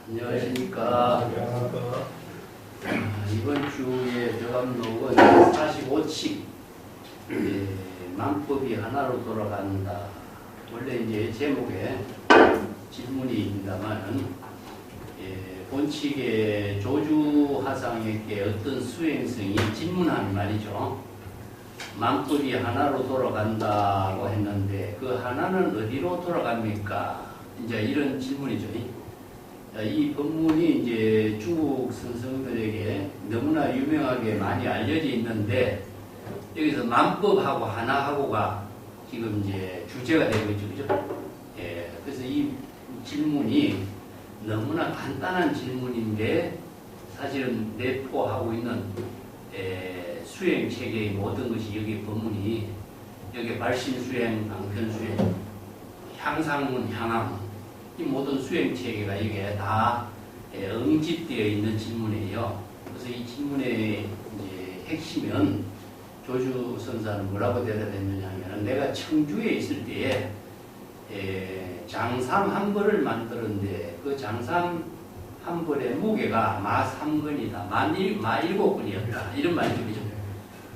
안녕하십니까. 이번 주에 저감록은 45칙 만법이 하나로 돌아간다. 원래 이제 제목에 질문이 있다만 본칙의 조주하상에게 어떤 수행성이 질문한 말이죠. 만법이 하나로 돌아간다고 했는데 그 하나는 어디로 돌아갑니까? 이제 이런 질문이죠. 이 법문이 이제 중국 선생들에게 너무나 유명하게 많이 알려져 있는데 여기서 만법하고 하나하고가 지금 이제 주제가 되고 있죠. 그죠? 그래서 이 질문이 너무나 간단한 질문인데 사실은 내포하고 있는 수행 체계의 모든 것이 여기 법문이 여기 말신수행, 방편수행, 향상문, 향함 이 모든 수행 체계가 이게 다 응집되어 있는 질문이에요. 그래서 이 질문의 이제 핵심은 조주 선사는 뭐라고 대답했느냐 하면 내가 청주에 있을 때에 장삼 한 벌을 만들었는데 그 장삼 한 벌의 무게가 마 3근이다. 마 7근이었다. 이런 말이죠.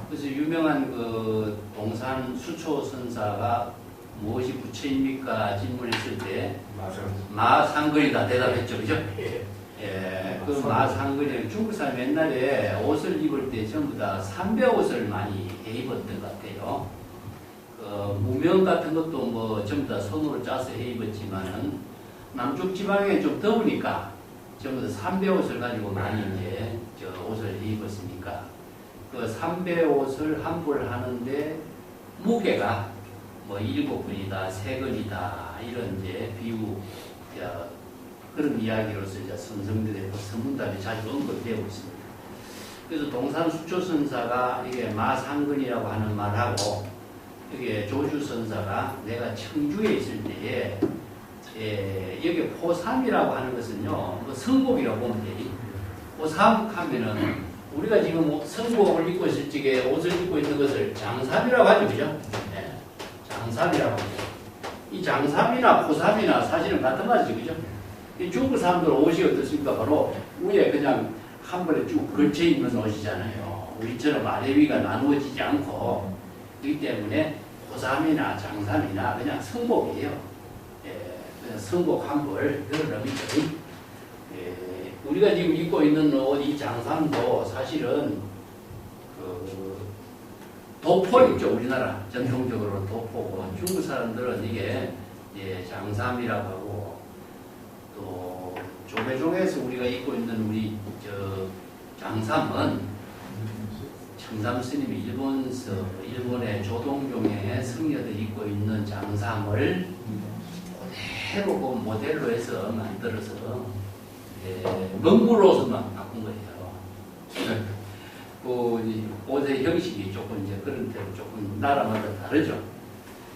그래서 유명한 그 동산 수초 선사가 무엇이 부처입니까? 질문했을 때 마상근이다 대답했죠. 그죠? 그 마상근이 중국 사람 옛날에 옷을 입을 때 전부 다 삼배 옷을 많이 입었던 것 같아요. 무명 같은 것도 뭐 전부 다 손으로 짜서 해 입었지만은 남쪽 지방에 좀 더우니까 전부 다 삼배 옷을 가지고 많이 이제 옷을 입었으니까 그 삼배 옷을 한 벌 하는데 무게가 뭐 7근이다, 3근이다 이런 이제 비유 그런 이야기로서 이제 선생들의 선문답이 자주 언급되고 있습니다. 그래서 동산 수초 선사가 이게 마상근이라고 하는 말하고 이게 조주 선사가 내가 청주에 있을 때에 여기 포삼이라고 하는 것은요 뭐 성복이라고 보면 돼요. 포삼하면은 우리가 지금 성복을 입고 있을 적에 옷을 입고 있는 것을 장삼이라고 하죠, 그죠? 장삼이라고 합니다. 이 장삼이나 포삼이나 사실은 같은 말이죠. 그죠? 이 중국 사람들 옷이 어떻습니까? 바로 위에 그냥 한 번에 쭉 걸쳐 있는 옷이잖아요. 우리처럼 아래 위가 나누어지지 않고 그렇기 때문에 포삼이나 장삼이나 그냥 성복이에요. 그냥 성복 한 벌 그런 의미죠. 우리가 지금 입고 있는 옷 이 장삼도 사실은 도포 있죠. 우리나라 전통적으로 도포고 중국 사람들은 이게 장삼이라고 하고 또 조계종에서 우리가 입고 있는 우리 장삼은 청담 스님이 일본의 조동종의 승려들이 입고 있는 장삼을 그대로 그 모델로 해서 만들어서 먹물옷으로만 바꾼 거예요. 그 옷의 형식이 조금 이제 그런 대로 조금 나라마다 다르죠.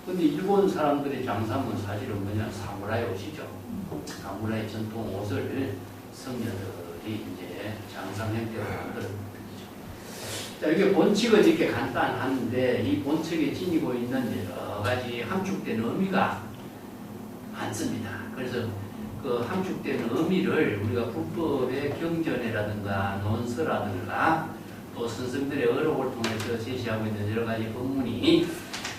근데 일본 사람들의 장삼은 사실은 뭐냐 사무라이 옷이죠. 사무라이 전통 옷을 성녀들이 이제 장삼 형태로 만들었던 거죠. 자, 이게 본칙은 이렇게 간단한데 이 본칙에 지니고 있는 여러 가지 함축된 의미가 많습니다. 그래서 그 함축된 의미를 우리가 불법의 경전이라든가 논서라든가 또 선생들의 어록을 통해서 제시하고 있는 여러 가지 법문이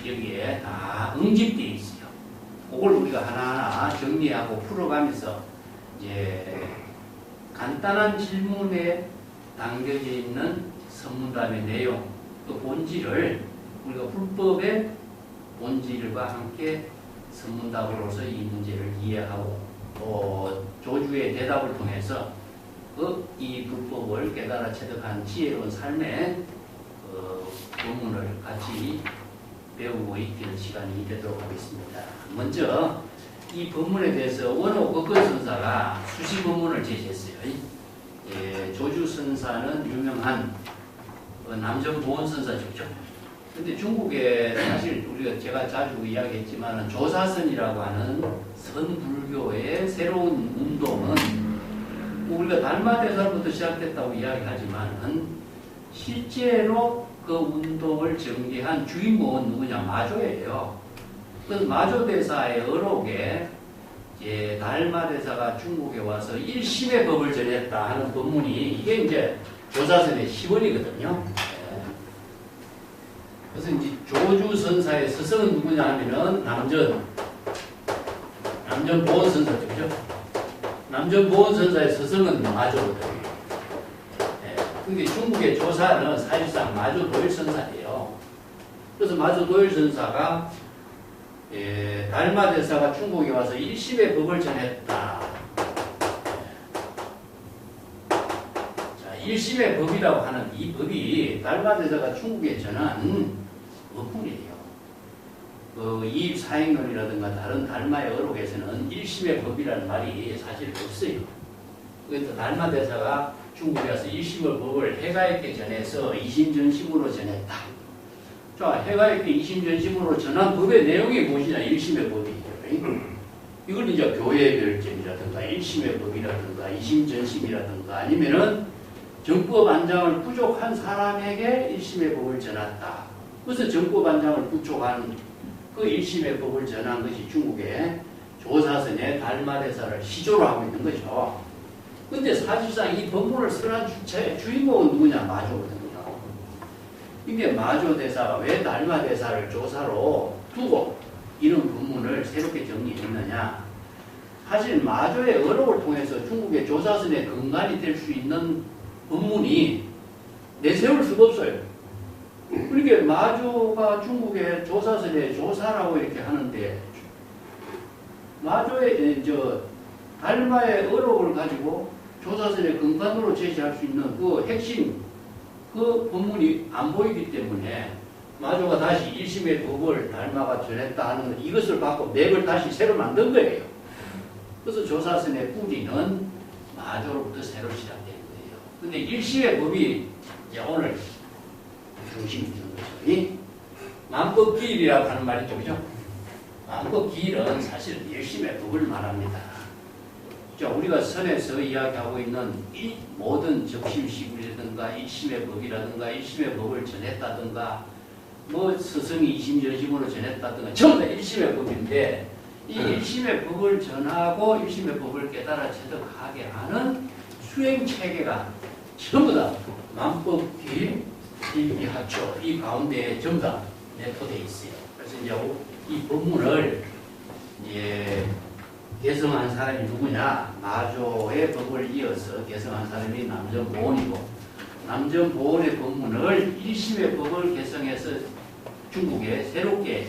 여기에 다 응집되어 있어요. 그걸 우리가 하나하나 정리하고 풀어가면서 이제 간단한 질문에 담겨져 있는 선문답의 내용, 또 본질을 우리가 불법의 본질과 함께 선문답으로서 이 문제를 이해하고 또 조주의 대답을 통해서 이 불법을 깨달아 체득한 지혜로운 삶의 본문을 같이 배우고 있는 시간이 되도록 하겠습니다. 먼저 이 본문에 대해서 원호 극근 선사가 수시 본문을 제시했어요. 조주 선사는 유명한 남정보원 선사죠. 근데 중국에 사실 우리가 제가 자주 이야기했지만 조사선이라고 하는 선불교의 새로운 운동은 우리가 달마대사부터 시작됐다고 이야기하지만 실제로 그 운동을 전개한 주인공은 누구냐? 마조예요. 그 마조대사의 어록에 달마대사가 중국에 와서 1심의 법을 전했다 하는 법문이 이게 이제 조사선의 시원이거든요. 그래서 이제 조주선사의 스승은 누구냐 하면은 남전보원선사죠. 그죠? 남전보원선사의 스승은 마조거든요. 근데 중국의 조사는 사실상 마조도일선사예요. 그래서 마조도일선사가 달마대사가 중국에 와서 1심의 법을 전했다. 자, 1심의 법이라고 하는 이 법이 달마대사가 중국에 전한 법문이에요. 이입사행론이라든가 다른 달마의 어록에서는 1심의 법이라는 말이 사실 없어요. 그래서 달마대사가 중국에 와서 1심의 법을 해가에게 전해서 이심전심으로 전했다. 자, 해가에게 이심전심으로 전한 법의 내용이 무엇이냐? 1심의 법이죠. 이걸 이제 교회의 별점이라든가 1심의 법이라든가 이심전심이라든가 아니면은 정법 안장을 부족한 사람에게 1심의 법을 전했다. 그래서 정법 안장을 부족한 그 1심의 법을 전한 것이 중국의 조사선의 달마대사를 시조로 하고 있는 거죠. 근데 사실상 이 법문을 선한 주인공은 누구냐? 마조거든요. 이게 마조대사가 왜 달마대사를 조사로 두고 이런 법문을 새롭게 정리했느냐? 사실 마조의 어록을 통해서 중국의 조사선의 근간이 될 수 있는 법문이 내세울 수가 없어요. 그러니까 마조가 중국의 조사선의 조사라고 이렇게 하는데 마조의 달마의 어록을 가지고 조사선의 근간으로 제시할 수 있는 그 핵심 그 법문이 안 보이기 때문에 마조가 다시 1심의 법을 달마가 전했다 하는 이것을 갖고 맥을 다시 새로 만든 거예요. 그래서 조사선의 뿌리는 마조로부터 새로 시작된 거예요. 근데 1심의 법이 이제 오늘 중심이 되는 거죠. 만법기일이라고 하는 말이 또 그죠? 만법기일은 사실 1심의 법을 말합니다. 자, 우리가 선에서 이야기하고 있는 이 모든 적심시구라든가 1심의 법이라든가 1심의 법을 전했다든가 뭐 스승이 2심 전심으로 전했다든가 전부 다 1심의 법인데 이 1심의 법을 전하고 1심의 법을 깨달아 체득하게 하는 수행체계가 전부 다 만법기, 일기하초 이 가운데에 전부 다 내포되어 있어요. 그래서 이제 이 법문을 개성한 사람이 누구냐? 마조의 법을 이어서 개성한 사람이 남전보원이고 남전보원의 법문을 1심의 법을 개성해서 중국에 새롭게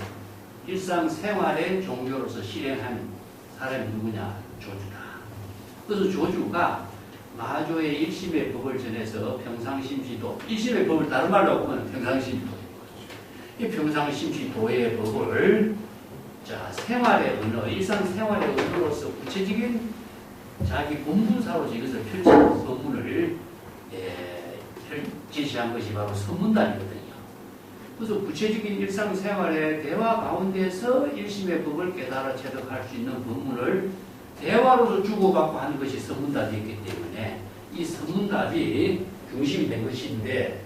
일상생활의 종교로서 실행한 사람이 누구냐? 조주다. 그래서 조주가 마조의 1심의 법을 전해서 평상심시도 1심의 법을 다른 말로 보면 평상심시도 이 평상심시도의 법을 자, 생활의 언어, 일상생활의 언어로서 구체적인 자기 본문사로서 이것을 펼치는 법문을 제시한 것이 바로 선문단이거든요. 그래서 구체적인 일상생활의 대화 가운데서 1심의 법을 깨달아 체득할 수 있는 법문을 대화로서 주고받고 하는 것이 선문답이었기 때문에 이 선문답이 중심된 것인데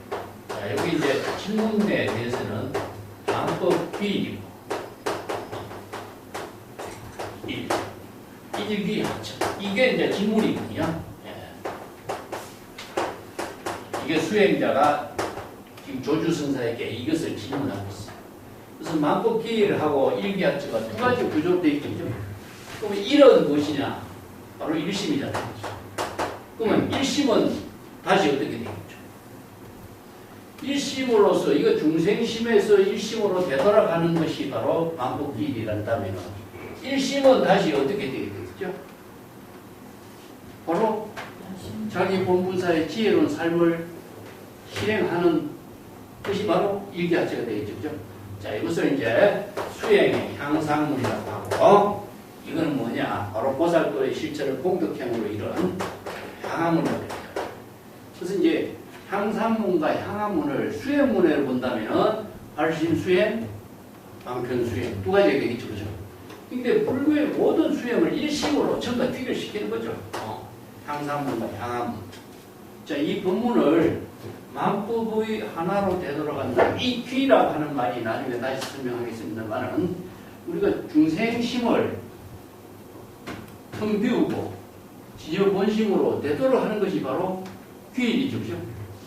자, 여기 이제 질문에 대해서는 만법비이고 일기하초 이게 이제 질문이거든요. 이게 수행자가 지금 조주선사에게 이것을 질문하고 있어요. 그래서 만법기를 하고 일기하초가 두 가지 구조로 되어 있죠. 그러면 1은 무엇이냐? 바로 1심이잖아요. 그러면 1심은 다시 어떻게 되겠죠? 1심으로서 이거 중생심에서 1심으로 되돌아가는 것이 바로 만법기일이란다면 1심은 다시 어떻게 되겠죠? 바로 자기 본분사의 지혜로운 삶을 실행하는 것이 바로 일기하체가 되겠죠. 그죠? 자, 이것을 이제 수행의 향상문이라고 하고 이거는 뭐냐? 바로 보살도의 실천을 공덕형으로 이룬 향화문이라고 합니다. 그래서 이제 향상문과 향화문을 수행문으로 본다면은 발심수행, 방편수행 두 가지가 되겠죠. 그죠? 근데 불교의 모든 수행을 일심으로 전부 다 귀결시키는 거죠. 향상문과 향화문. 자, 이 법문을 만법의 하나로 되돌아간다. 이 귀라고 하는 말이 나중에 다시 설명하겠습니다만은 우리가 중생심을 텅 비우고 진여 본심으로 되도록 하는 것이 바로 귀일이죠. 그죠?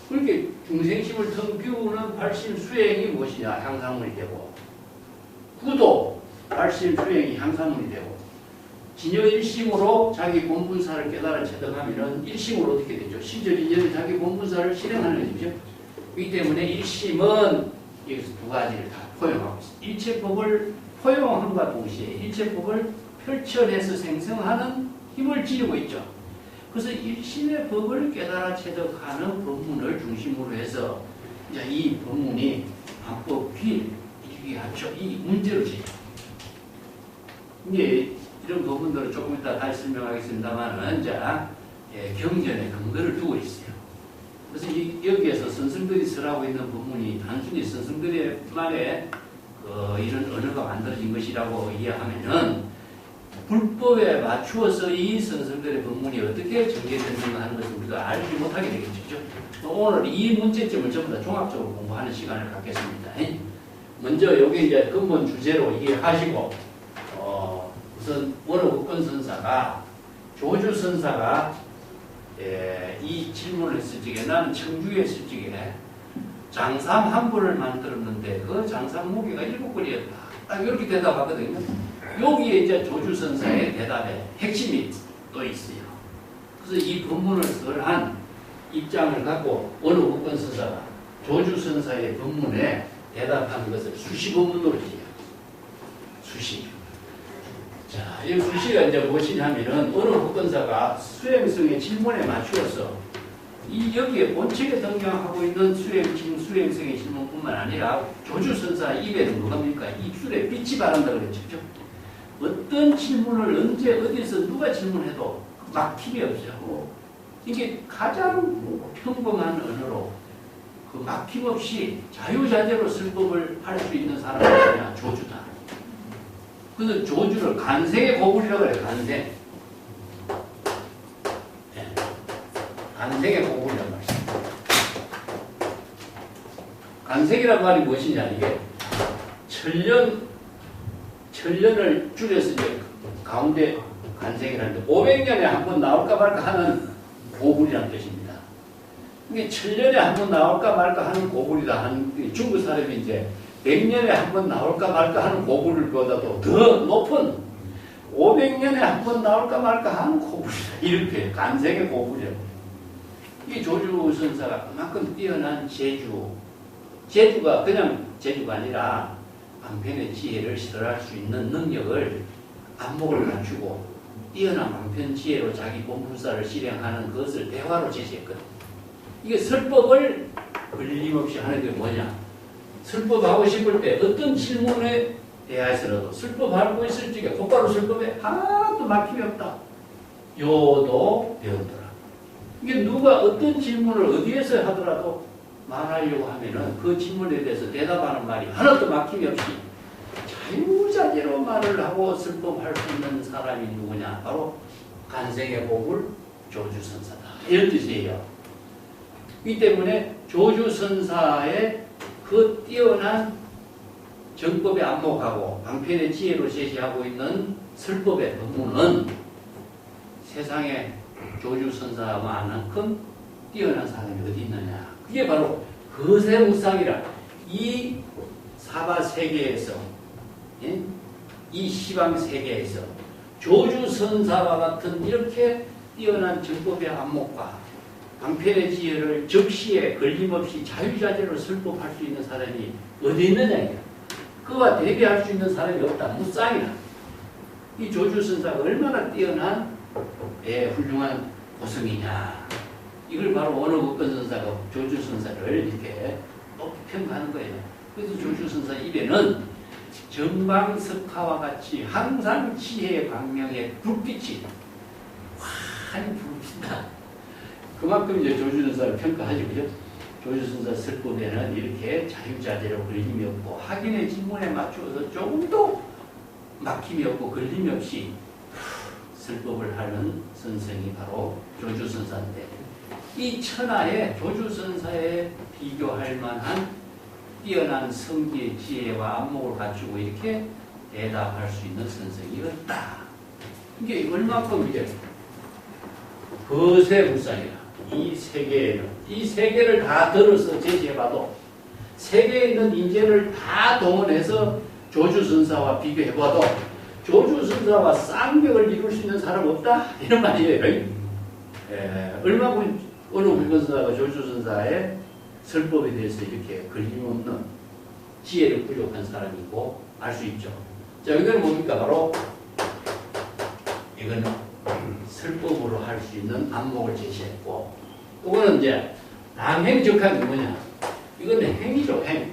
그렇게 중생심을 텅 비우는 발심 수행이 무엇이냐? 향상문이 되고, 구도 발심 수행이 향상문이 되고, 진여 일심으로 자기 본분사를 깨달아 체득하면은 일심으로 어떻게 되죠? 시절인연은 자기 본분사를 실행하는 것이죠. 그렇기 때문에 일심은 여기서 두 가지를 다 포용하고 있습니다. 일체법을 포용함과 동시에 일체법을 펼쳐내서 생성하는 힘을 지니고 있죠. 그래서 일심의 법을 깨달아 체득하는 법문을 중심으로 해서 이제 이 법문이 방법 귀일, 일기합쳐 이 문제로 지죠. 이제 이런 부분들을 조금 이따 다시 설명하겠습니다만은 이제 경전에 근거를 두고 있어요. 그래서 여기에서 선생들이 설하고 있는 부분이 단순히 선생들의만의 이런 언어가 만들어진 것이라고 이해하면은 불법에 맞추어서 이 선생들의 법문이 어떻게 전개되는가 하는 것을 우리가 알지 못하게 되겠죠. 오늘 이 문제점을 전부 다 종합적으로 공부하는 시간을 갖겠습니다. 먼저 여기 이제 근본 주제로 이해하시고 우선 원어국권 선사가 조주 선사가 이 질문을 했을 적에 나는 청주에 있을 적에 장삼 한 부를 만들었는데 그 장삼 무게가 7근이었다. 딱 이렇게 대답하거든요. 여기에 이제 조주 선사의 대답에 핵심이 또 있어요. 그래서 이 본문을 설한 입장을 갖고 원어국권 선사가 조주 선사의 본문에 대답하는 것을 수시 본문으로 해요. 수시. 자, 이 수시가 이제 무엇이냐면은 어느 법권사가 수행성의 질문에 맞추어서 이 여기에 본책에 등장하고 있는 수행성의 질문뿐만 아니라 조주선사 입에는 뭐합니까? 입술에 빛이 바란다 그랬죠. 어떤 질문을 언제 어디서 누가 질문해도 막힘이 없죠. 이게 가장 평범한 언어로 그 막힘 없이 자유자재로 설법을 할 수 있는 사람이 그냥 조주다. 그래서 조주를 간생의 고불이라고 해요. 간생. 네. 간생의 고불이라고 말씀입니다. 간생이라는 말이 무엇이냐, 이게 천년을 줄여서 이제 가운데 간생이라는데 500년에 한 번 나올까 말까 하는 고불이라는 뜻입니다. 이게 천년에 한 번 나올까 말까 하는 고불이다 하는 중국 사람이 이제 100년에 한 번 나올까 말까 하는 고불보다도 더 높은 500년에 한 번 나올까 말까 하는 고불이다. 이렇게 간생의 고불이라고. 이 조주선사가 그만큼 뛰어난 제주가 그냥 제주가 아니라 방편의 지혜를 실현할 수 있는 능력을 안목을 갖추고 뛰어난 방편 지혜로 자기 본분사를 실행하는 것을 대화로 제시했거든. 이게 설법을 걸림없이 하는 게 뭐냐? 설법하고 싶을 때 어떤 질문에 대해서라도 설법하고 있을 적에 곧바로 설법에 하나도 막힘이 없다. 요도 배운더라. 이게 누가 어떤 질문을 어디에서 하더라도 말하려고 하면은 그 질문에 대해서 대답하는 말이 하나도 막힘이 없이 자유자재로 말을 하고 설법할 수 있는 사람이 누구냐? 바로 간생의 고불 조주선사다. 이런 뜻이에요. 이 때문에 조주선사의 그 뛰어난 정법에 안목하고 방편의 지혜로 제시하고 있는 설법의 법문은 세상에 조주선사만큼 뛰어난 사람이 어디 있느냐. 그게 바로 거세무상이라 이 사바세계에서 이 시방세계에서 조주선사와 같은 이렇게 뛰어난 정법의 안목과 방편의 지혜를 적시에 걸림없이 자유자재로 설법할 수 있는 사람이 어디 있느냐. 그와 대비할 수 있는 사람이 없다. 무쌍이라. 이 조주선사가 얼마나 뛰어난 훌륭한 고성이냐. 이걸 바로 원어국권선사가 조주선사를 이렇게 높이 평가하는 거예요. 그래서 조주선사 입에는 정방석화와 같이 항상 지혜의 광명의 불빛이 환히 부릅니다. 그만큼 이제 조주선사를 평가하죠. 그죠? 조주선사 설법에는 이렇게 자유자재로 걸림이 없고 확인의 질문에 맞추어서 조금도 막힘이 없고 걸림이 없이 설법을 하는 선생이 바로 조주선사인데 이 천하의 조주선사에 비교할 만한 뛰어난 성기의 지혜와 안목을 갖추고 이렇게 대답할 수 있는 선생이 없다. 이게 얼마큼 이게 거세 불상이라 이 세계에는 이 세계를 다 들어서 제시해봐도 세계에 있는 인재를 다 동원해서 조주선사와 비교해봐도 조주선사와 쌍벽을 이룰 수 있는 사람 없다 이런 말이에요. 얼마큼 어느 불건선사가 조주선사의 설법에 대해서 이렇게 걸림없는 지혜를 부족한 사람이고 알 수 있죠. 자, 이거는 뭡니까? 바로 이거는 설법으로 할 수 있는 안목을 제시했고, 이거는 이제 남행적한 게 뭐냐? 이건 행이죠, 행.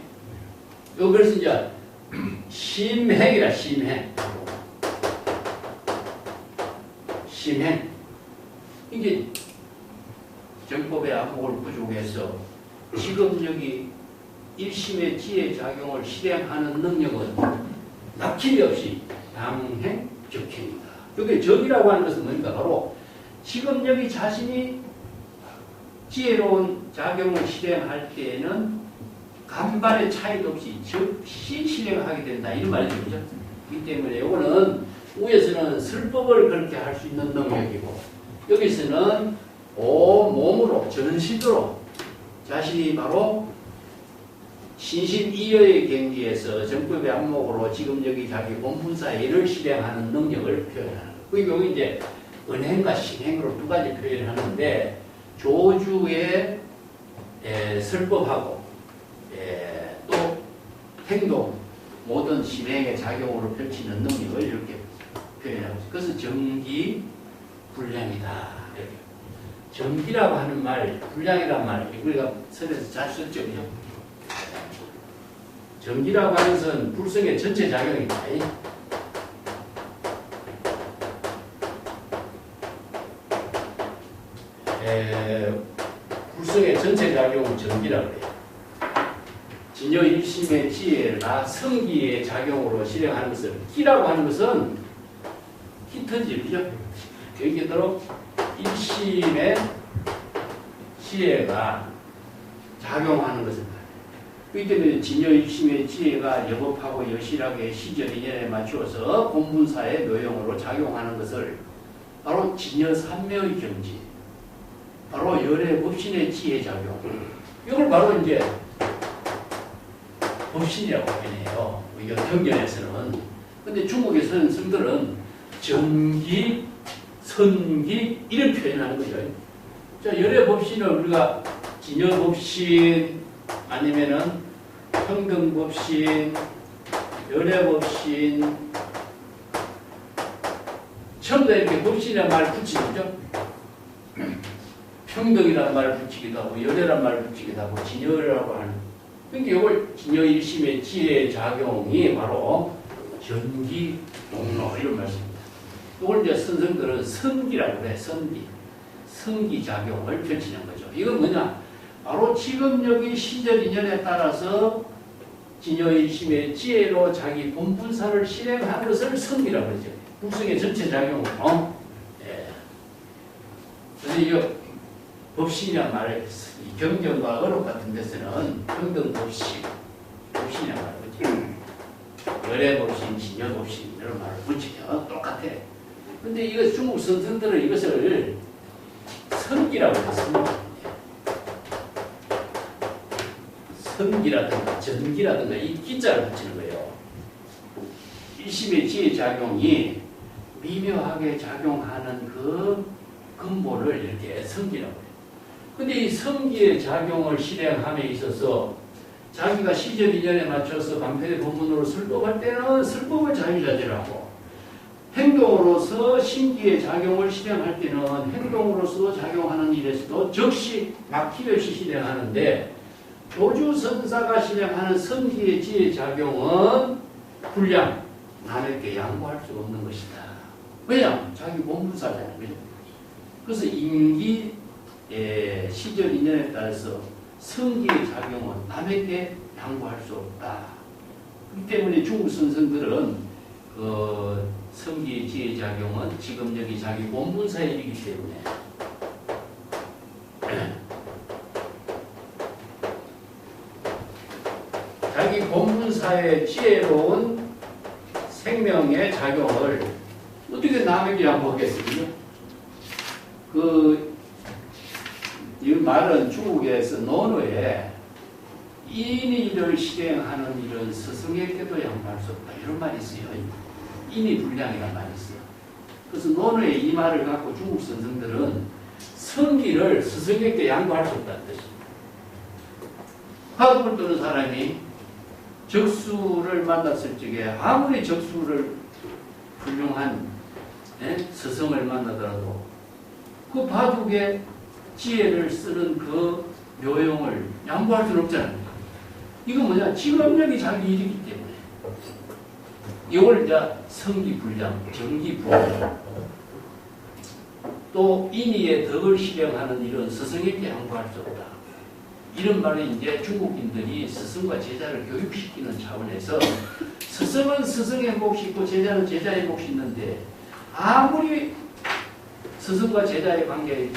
이거 그래서 이제 심행이라 심행. 심행. 이게 정법의 안목을 부족해서 지금 여기 일심의 지혜 작용을 실행하는 능력은 막힘이 없이 양행, 적행이다. 여기 적이라고 하는 것은 뭔가 바로 지금 여기 자신이 지혜로운 작용을 실행할 때에는 간발의 차이도 없이 즉시 실행하게 된다. 이런 말이죠. 그죠? 이 때문에 이거는 위에서는 설법을 그렇게 할 수 있는 능력이고 여기서는 몸으로 전신으로 자신이 바로 신심이여의 경지에서 정법의 안목으로 지금 여기 자기 본분사의를 실행하는 능력을 표현하는 거예요. 그 경우 이제 은행과 신행으로 두 가지 표현을 하는데 조주의 설법하고 또 행동 모든 신행의 작용으로 펼치는 능력을 이렇게 표현하고 있어요. 그래서 정기 불량이다. 이렇게. 정기라고 하는 말, 불량이란 말 우리가 설에서 잘 썼죠. 그죠? 정기라고 하는 것은 불성의 전체 작용이다. 불성의 전체 작용은 정기라고 해요. 진여 일심의 지혜가 성기의 작용으로 실행하는 것을 기라고 하는 것은 히터지, 그죠? 여기도록 일심의 지혜가 작용하는 것입니다. 그렇기 때문에 진여 일심의 지혜가 여법하고 여실하게 시절 인연에 맞추어서 본분사의 묘용으로 작용하는 것을 바로 진여 삼매의 경지, 바로 열의 법신의 지혜 작용, 이걸 바로 이제 법신이라고 표현해요. 이거 경전에서는. 근데 중국의 선생들은 정기, 선기 이런 표현하는 거죠. 자, 열의 법신을 우리가 진여 법신 아니면은 평등법신, 열애법신, 처음부터 이렇게 법신이라는 말을 붙이죠. 평등이라는 말을 붙이기도 하고, 열애라는 말을 붙이기도 하고, 진여라고 하는. 그러니까 이걸 진여 일심의 지혜 작용이 바로 전기, 동로 이런 말씀입니다. 이걸 이제 선생들은 선기라고 그래, 선기. 선기 작용을 펼치는 거죠. 이건 뭐냐? 바로 지금 여기 시절 인연에 따라서 진여일심의 지혜로 자기 본분사를 실행하는 것을 성기라고 그러죠. 불성의 전체 작용으로. 그래서 이 법신이란 말을 경전과 어록 같은 데서는 평등 법신, 법신이란 말을 붙이죠. 열애 법신, 진여 법신 이런 말을 붙이죠. 똑같아. 근데 이거 중국 선생들은 이것을 성기라고 해요. 성기. 성기라든가 전기라든가 이 기자를 붙이는 거예요. 일심의 지혜 작용이 미묘하게 작용하는 그 근본을 이렇게 성기라고 해요. 근데 이 성기의 작용을 실행함에 있어서 자기가 시절 인연에 맞춰서 방패의 본문으로 설법할 때는 설법을 자유자재라고, 행동으로서 신기의 작용을 실행할 때는 행동으로서 작용하는 일에서도 즉시 막힘 없이 실행하는데 조주선사가 실행하는 성기의 지혜 작용은 불량, 남에게 양보할 수 없는 것이다. 왜냐? 자기 본분사잖아요. 그죠? 그래서 임기 시절 인연에 따라서 성기의 작용은 남에게 양보할 수 없다. 그렇기 때문에 중국 선생들은 그 성기의 지혜 작용은 지금 여기 자기 본분사의 일이기 때문에 자기 본분사의 지혜로운 생명의 작용을 어떻게 남에게 양보하겠습니까? 이 말은 중국에서 논어에 인의를 실행하는 이런 스승에게도 양보할 수 없다. 이런 말이 있어요. 인의불량이라는 말이 있어요. 그래서 논어에 이 말을 갖고 중국 선생들은 성기를 스승에게 양보할 수 없다는 뜻입니다. 화두를 뜨는 사람이 적수를 만났을 적에 아무리 적수를 훌륭한 스승을 만나더라도 그 바둑에 지혜를 쓰는 그 묘용을 양보할 수는 없잖아요. 이거 뭐냐? 직업력이 자기 일이기 때문에. 이걸 이제 성기불량, 정기불량, 또 인의의 덕을 실행하는 이런 스승에게 양보할 수 없다. 이런 말을 이제 중국인들이 스승과 제자를 교육시키는 차원에서 스승은 스승의 몫이 있고 제자는 제자의 몫이 있는데 아무리 스승과 제자의 관계에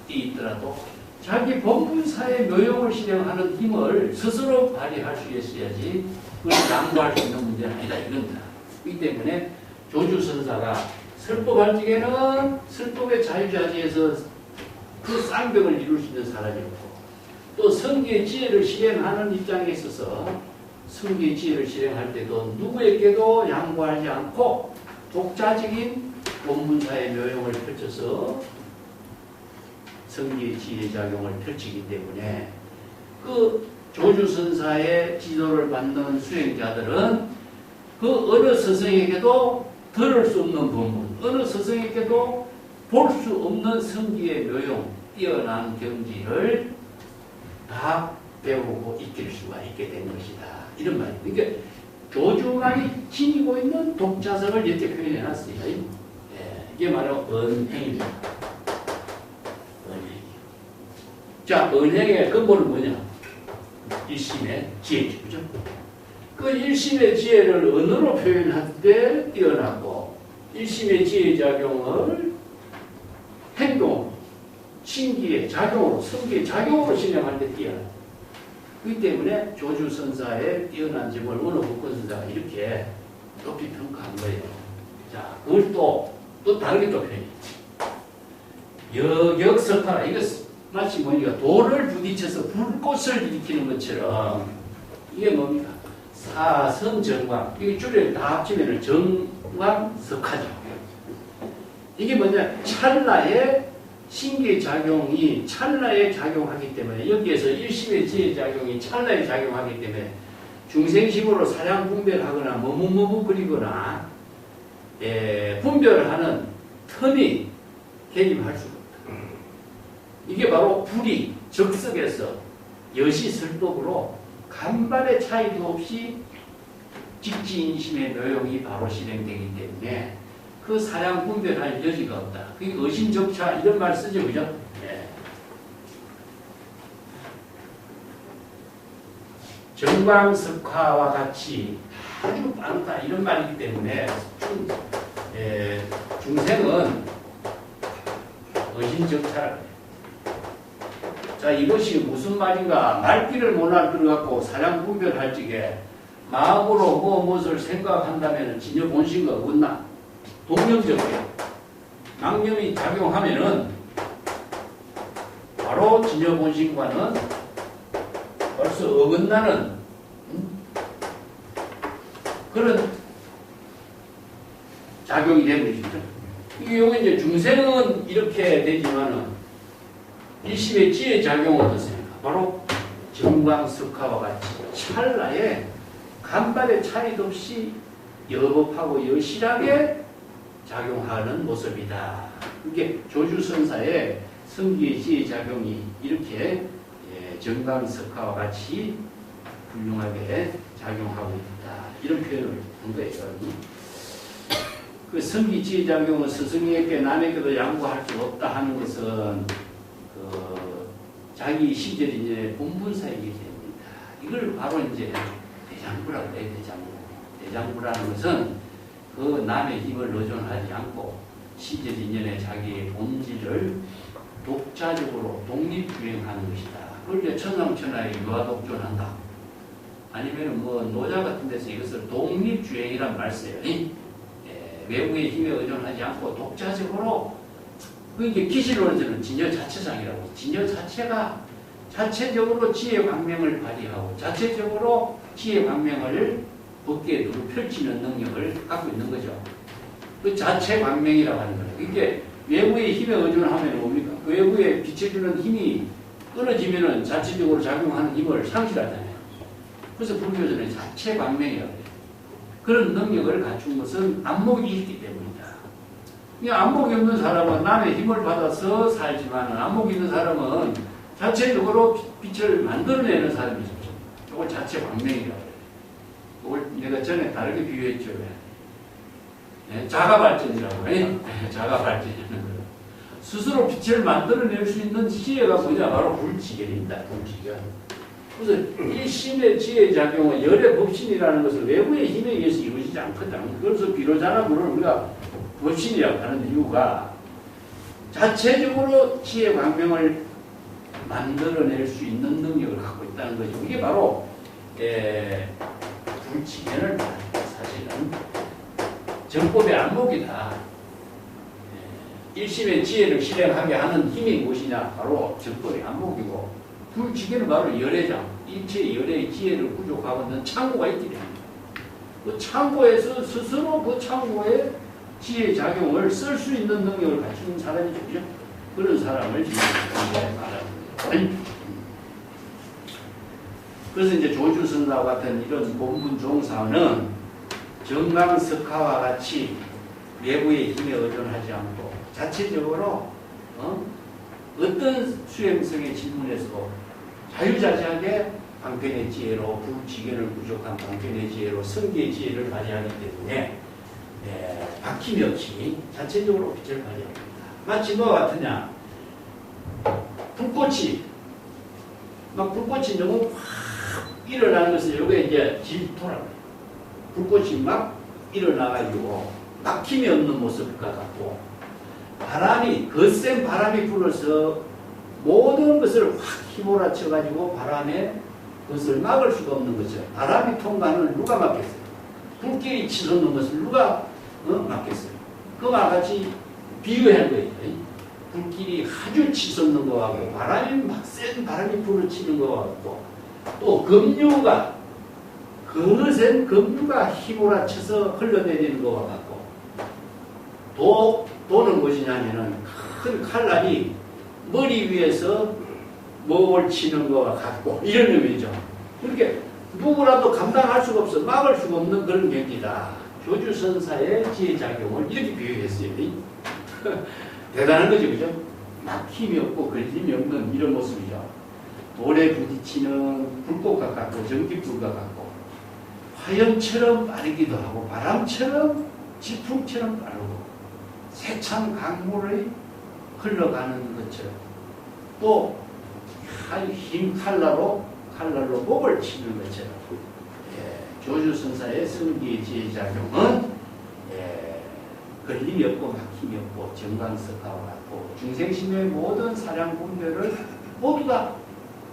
있더라도 자기 본분사의 묘용을 실행하는 힘을 스스로 발휘할 수 있어야지 그걸 양보할 수 있는 문제는 아니다 이건다. 이 때문에 조주선사가 설법할 적에는 설법의 자유자재에서 그 쌍벽을 이룰 수 있는 사람이었고 또 성기의 지혜를 실행하는 입장에 있어서 성기의 지혜를 실행할 때도 누구에게도 양보하지 않고 독자적인 본분사의 묘용을 펼쳐서 성기의 지혜 작용을 펼치기 때문에 그 조주선사의 지도를 받는 수행자들은 그 어느 스승에게도 들을 수 없는 본분, 어느 스승에게도 볼 수 없는 성기의 묘용, 뛰어난 경지를 다 배우고 익힐 수가 있게 된 것이다. 이런 말입니다. 그러니까 조주만이 지니고 있는 독자성을 이렇게 표현해놨어요. 이게 바로 언행입니다. 언행. 자, 언행의 근본은 뭐냐? 일심의 지혜죠. 그죠? 그 일심의 지혜를 언어로 표현할 때 뛰어나고 일심의 지혜 작용을 행동, 신기의 작용으로, 성기의 작용으로 실행할 때 뛰어나요. 그렇기 때문에 조주선사의 뛰어난 점을 원어국권선사가 이렇게 높이 평가한 거예요. 자, 그걸 또 다르게 또 표현해요. 여격석하라. 이거 마치 뭐니까 돌을 부딪혀서 불꽃을 일으키는 것처럼 이게 뭡니까? 사성정광. 이게 줄여 다 합치면 정광석하죠. 이게 뭐냐? 찰나의 신기의 작용이 찰나에 작용하기 때문에 여기에서 일심의 지혜 작용이 찰나에 작용하기 때문에 중생심으로 사량 분별하거나 머뭇머뭇거리거나 분별하는 틈이 개입할 수가 없다. 이게 바로 불이 적석에서 여시설법으로 간발의 차이도 없이 직지인심의 묘용이 바로 실행되기 때문에 그 사량 분별할 여지가 없다. 그게 의심적차 이런 말 쓰죠, 그죠? 네. 정광석화와 같이 아주 빠르다 이런 말이기 때문에 중생은 의심적차라고 해요. 자, 이것이 무슨 말인가? 말귀를 못 알아들어갖고 사량 분별할 적에 마음으로 무엇을 생각한다면 진여 본심과 어긋나? 동명적이에요. 망념이 작용하면은 바로 진여 본심과는 벌써 어긋나는 그런 작용이 되는 것이죠. 이게 이제 중생은 이렇게 되지만은 일심의 지혜 작용은 어떻습니까? 바로 정광석화와 같이 찰나에 간발의 차이도 없이 여법하고 여실하게 작용하는 모습이다. 이게 조주선사의 성기의 지혜 작용이 이렇게 정광석화와 같이 훌륭하게 작용하고 있다. 이런 표현을 한 거예요. 그 성기 지혜 작용은 스승에게 남에게도 양보할 수 없다 하는 것은 자기 시절이 본분사이기 때문이다. 이걸 바로 이제 대장부라고 해요. 대장부라는 것은 그 남의 힘을 의존하지 않고 시절 인연의 자기의 본질을 독자적으로 독립주행하는 것이다. 그걸 이제 천상천하에 유아독존한다. 아니면 뭐 노자 같은 데서 이것을 독립주행이란 말 써요. 외부의 힘에 의존하지 않고 독자적으로 그게 기실론에서는 진여 자체상이라고 진여 자체가 자체적으로 지혜 광명을 발휘하고 자체적으로 지혜 광명을 법계에 두루 펼치는 능력을 갖고 있는 거죠. 그 자체 광명이라고 하는 거예요. 이게 외부의 힘에 의존하면 뭡니까? 그 외부에 비춰주는 힘이 끊어지면은 자체적으로 작용하는 힘을 상실하잖아요. 그래서 불교에서는 자체 광명이라고 해요. 그런 능력을 갖춘 것은 안목이 있기 때문이다. 이 안목이 없는 사람은 남의 힘을 받아서 살지만 안목이 있는 사람은 자체적으로 빛을 만들어내는 사람이죠. 이걸 자체 광명이라고 해요. 이걸 내가 전에 다르게 비유했죠. 네, 자가발전이라고 해요. 자가발전이라는 거예요. 스스로 빛을 만들어낼 수 있는 지혜가 뭐냐? 바로 불지결입니다. 불지결. 그래서 일심의 지혜의 작용은 열의 법신이라는 것은 외부의 힘에 의해서 이루어지지 않거든. 그래서 비로자나무를 우리가 법신이라고 하는 이유가 자체적으로 지혜 광명을 만들어낼 수 있는 능력을 갖고 있다는 거죠. 이게 바로 불지견을 사실은 정법의 안목이다. 일심의 지혜를 실행하게 하는 힘이 무엇이냐? 바로 정법의 안목이고 불지견은 바로 열애장, 일체의 열애의 지혜를 부족하고 있는 창고가 있기 때문입니다. 그 창고에서 스스로 그 창고의 지혜 작용을 쓸 수 있는 능력을 갖춘 사람이죠. 그죠? 그런 사람을 지금 말하는 거예요. 그래서 이제 조주선사와 같은 이런 본분 종사는 정강석화와 같이 외부의 힘에 의존하지 않고 자체적으로 어떤 수행성의 질문에서도 자유자재하게 방편의 지혜로 불지견을 부족한 방편의 지혜로 성기의 지혜를 발휘하기 때문에 박힘이 없이 자체적으로 빛을 발휘합니다. 마치 뭐가 같으냐? 불꽃이 너무 확 일어나는 것을 여기에 이제 질토라고 해요. 불꽃이 막 일어나가지고 막힘이 없는 모습과 같고 바람이 거센 바람이 불어서 모든 것을 확 휘몰아쳐가지고 바람에 그것을 막을 수가 없는 거죠. 바람이 통과는 누가 막겠어요? 불길이 치솟는 것을 누가 막겠어요? 그와 같이 비유한 거예요. 불길이 아주 치솟는 것 같고 바람이 막 센 바람이 불어치는 것 같고 또 급류가 거센 급류가 휘몰아쳐서 흘러내리는 것과 같고 도는 무엇이냐면은 큰 칼날이 머리 위에서 목을 치는 것과 같고 이런 의미죠. 그렇게 누구라도 감당할 수가 없어 막을 수가 없는 그런 경기다. 조주선사의 지혜작용을 이렇게 비유했어요. 대단한 거죠. 그죠? 막힘이 없고 걸림이 없는 이런 모습이죠. 돌에 부딪히는 불꽃과 같고 전기불과 같고 화염처럼 빠르기도 하고 바람처럼 지풍처럼 빠르고 세찬 강물의 흘러가는 것처럼 또 흰 칼날로 목을 치는 것처럼 조주선사의 성기의 지혜작용은 걸림이 없고 막힘이 없고 정강석화와 같고 중생심의 모든 사량 분별을 모두 다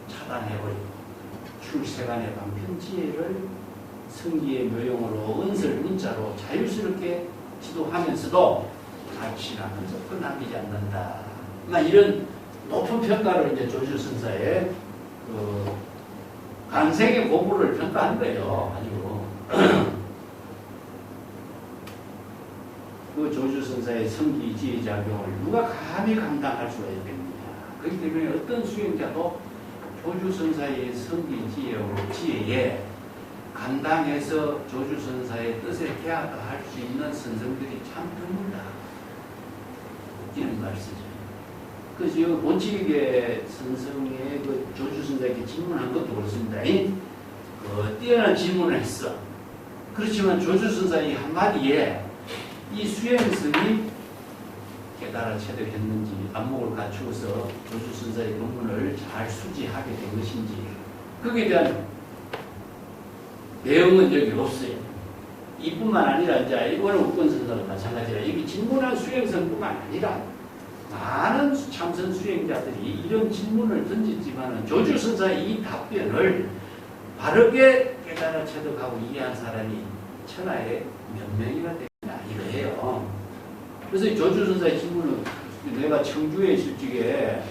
차단해버리고 출세간의 방편지혜를 성기의 묘용으로 은설 문자로 자유스럽게 지도하면서도 가치라면서 끝남기지 않는다. 이런 높은 평가를 이제 조주선사의 그 간생의 고부를 평가한 거예요. 아주 그 조주선사의 성기 지혜작용을 누가 감히 감당할 수가 있겠느냐. 그렇기 때문에 어떤 수행자도 조주선사의 성기 지혜에 감당해서 조주선사의 뜻에 계약할 수 있는 선생들이 참 드물다. 이런 말씀이죠. 그래서 본칙의 선생의 그 조주선사에게 질문한 것도 그렇습니다. 뛰어난 질문을 했어. 그렇지만 조주선사의 한마디에 이 수행성이 깨달아 체득했는지 안목을 갖추어서 조주선사의 논문을 잘 수지하게 된 것인지 거기에 대한 내용은 여기 없어요. 이뿐만 아니라 이제 이번에 우권선사도 마찬가지라 여기 질문한 수행성뿐만 아니라 많은 참선 수행자들이 이런 질문을 던지지만 조주선사의 이 답변을 바르게 깨달아 체득하고 이해한 사람이 천하에 몇 명이나 되냐 이거예요. 그래서 이 조주선사의 질문은 내가 청주에 있을 적에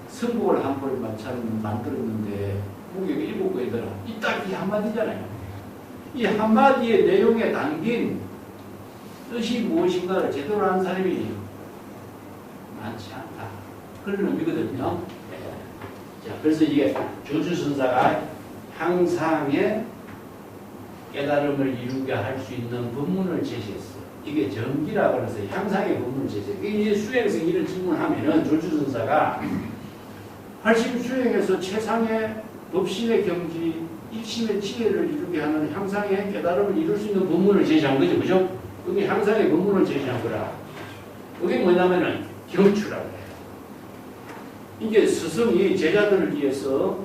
성국을 한 벌 만들었는데 무게가 7개더라. 이 딱 이 한마디잖아요. 이 한마디의 내용에 담긴 뜻이 무엇인가를 제대로 아는 사람이 많지 않다. 그런 의미거든요. 네. 자, 그래서 이게 조주선사가 향상의 깨달음을 이루게 할 수 있는 법문을 제시했어요. 이게 정기라고 해서 향상의 법문을 제시했어요. 이게 수행성 이런 질문하면은 조주선사가 활심 수행에서 최상의 법신의 경지, 일심의 지혜를 이루게 하는 향상의 깨달음을 이룰 수 있는 법문을 제시한 거죠. 그죠? 그게 향상의 법문을 제시한 거라. 그게 뭐냐면은 경추라고 해요. 이게 스승이 제자들을 위해서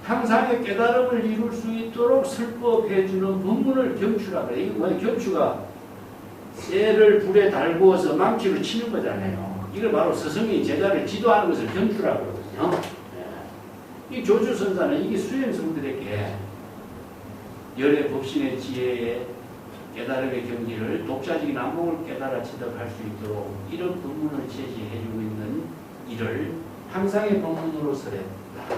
향상의 깨달음을 이룰 수 있도록 설법해주는 법문을 경추라고 해요. 이게 뭐냐? 경추가 쇠를 불에 달구어서 망치로 치는 거잖아요. 이걸 바로 스승이 제자를 지도하는 것을 경추라고 그러거든요. 이 조주선사는 이게 수행성들에게 열의 법신의 지혜에 깨달음의 경지를 독자적인 안목을 깨달아 지덕할 수 있도록 이런 법문을 제시해주고 있는 이를 향상의 법문으로서 했다.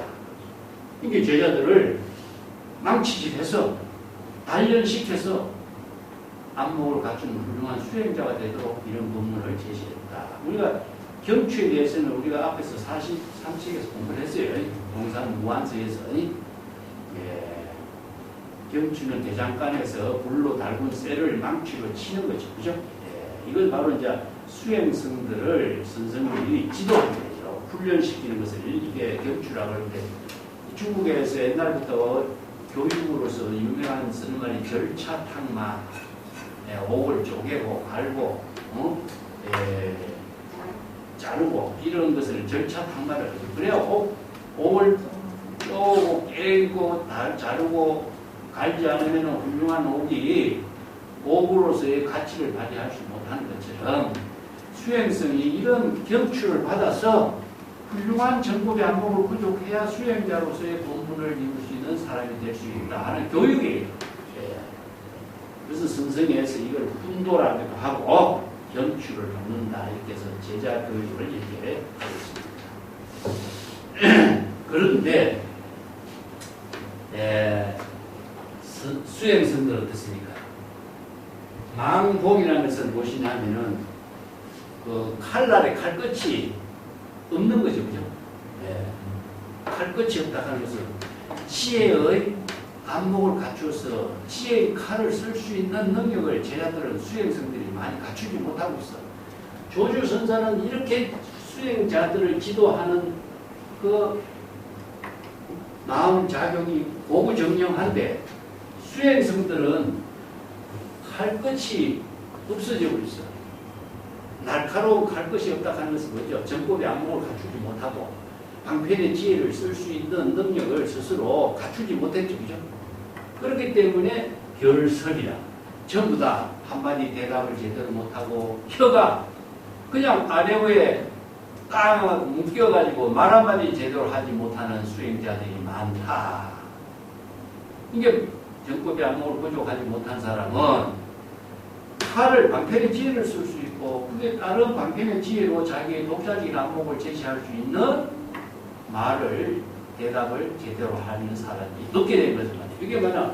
이게 제자들을 망치질해서 단련시켜서 안목을 갖춘 훌륭한 수행자가 되도록 이런 법문을 제시했다. 우리가 경추에 대해서는 우리가 앞에서 43책에서 공부를 했어요. 동산 무한서에서. 경추는 대장간에서 불로 달군 쇠를 망치로 치는 거죠. 그죠? 이걸 바로 이제 수행성들을 선생님이 지도하는 거죠. 훈련시키는 것을 이게 경추라고 하는데 중국에서 옛날부터 교육으로서 유명한 쓰는 말이 절차탕마, 옥을 쪼개고 갈고 자르고 이런 것을 절차탕마를 하죠. 그래야 옥을 쪼고 깨고 자르고 갈지 않으면 훌륭한 옥이 옥으로서의 가치를 발휘할 수 못하는 것처럼 수행성이 이런 경추를 받아서 훌륭한 정법의 안목을 부족해야 수행자로서의 본분을 이룰 수 있는 사람이 될 수 있다 하는 교육이에요. 그래서 선성에서 이걸 훈도라기도 하고 경추를 받는다 이렇게 해서 제자 교육을 이렇게 하겠습니다. 그런데 수행성들 어떻습니까? 망봉이라는 것은 무엇이냐면은 그 칼날에 칼끝이 없는 거죠, 그죠? 칼끝이 없다 하는 것은 지혜의 안목을 갖추어서 지혜의 칼을 쓸 수 있는 능력을 제자들은 수행성들이 많이 갖추지 못하고 있어. 조주선사는 이렇게 수행자들을 지도하는 그 마음 작용이 고구정령한데 수행성들은 칼끝이 없어지고 있어. 날카로운 칼끝이 없다 하는 것은 뭐죠? 정법의 안목을 갖추지 못하고 방편의 지혜를 쓸 수 있는 능력을 스스로 갖추지 못했죠. 그죠? 그렇기 때문에 별설이라 전부 다 한마디 대답을 제대로 못하고 혀가 그냥 아래위에 딱 묶여가지고 말 한마디 제대로 하지 못하는 수행자들이 많다. 이게 정법의 안목을 부족하지 못한 사람은 칼을 방편의 지혜를 쓸 수 있고 그게 다른 방편의 지혜로 자기의 독자적인 안목을 제시할 수 있는 말을 대답을 제대로 하는 사람이 없게 된 거죠. 이게 뭐냐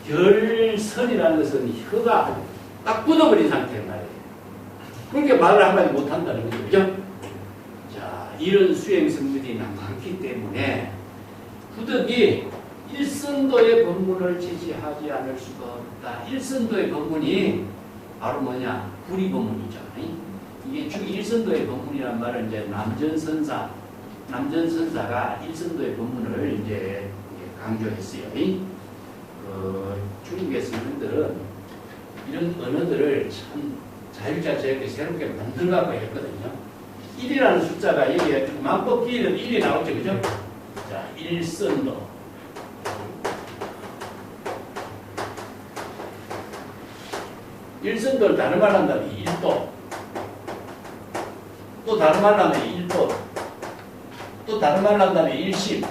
결선이라는 것은 혀가 딱 굳어버린 상태란 말이에요. 그러니까 말을 한마디 못한다는 거죠. 그죠? 자, 이런 수행성들이 많기 때문에 부득이 일선도의 법문을 제시하지 않을 수가 없다. 일선도의 법문이 바로 뭐냐? 구리법문이죠. 이게 주 일선도의 법문이란 말은 이제 남전선사가 일선도의 법문을 이제 강조했어요. 중국의 스님들은 이런 언어들을 참 자유자재롭게 새롭게 만들어가고 했거든요. 1이라는 숫자가 여기에 만법 기일은 1이 나오죠. 그죠? 자, 일선도. 일선도를 다른 말 한다면 1도. 또 다른 말 하면 1도. 또 다른 말 한다면 1심.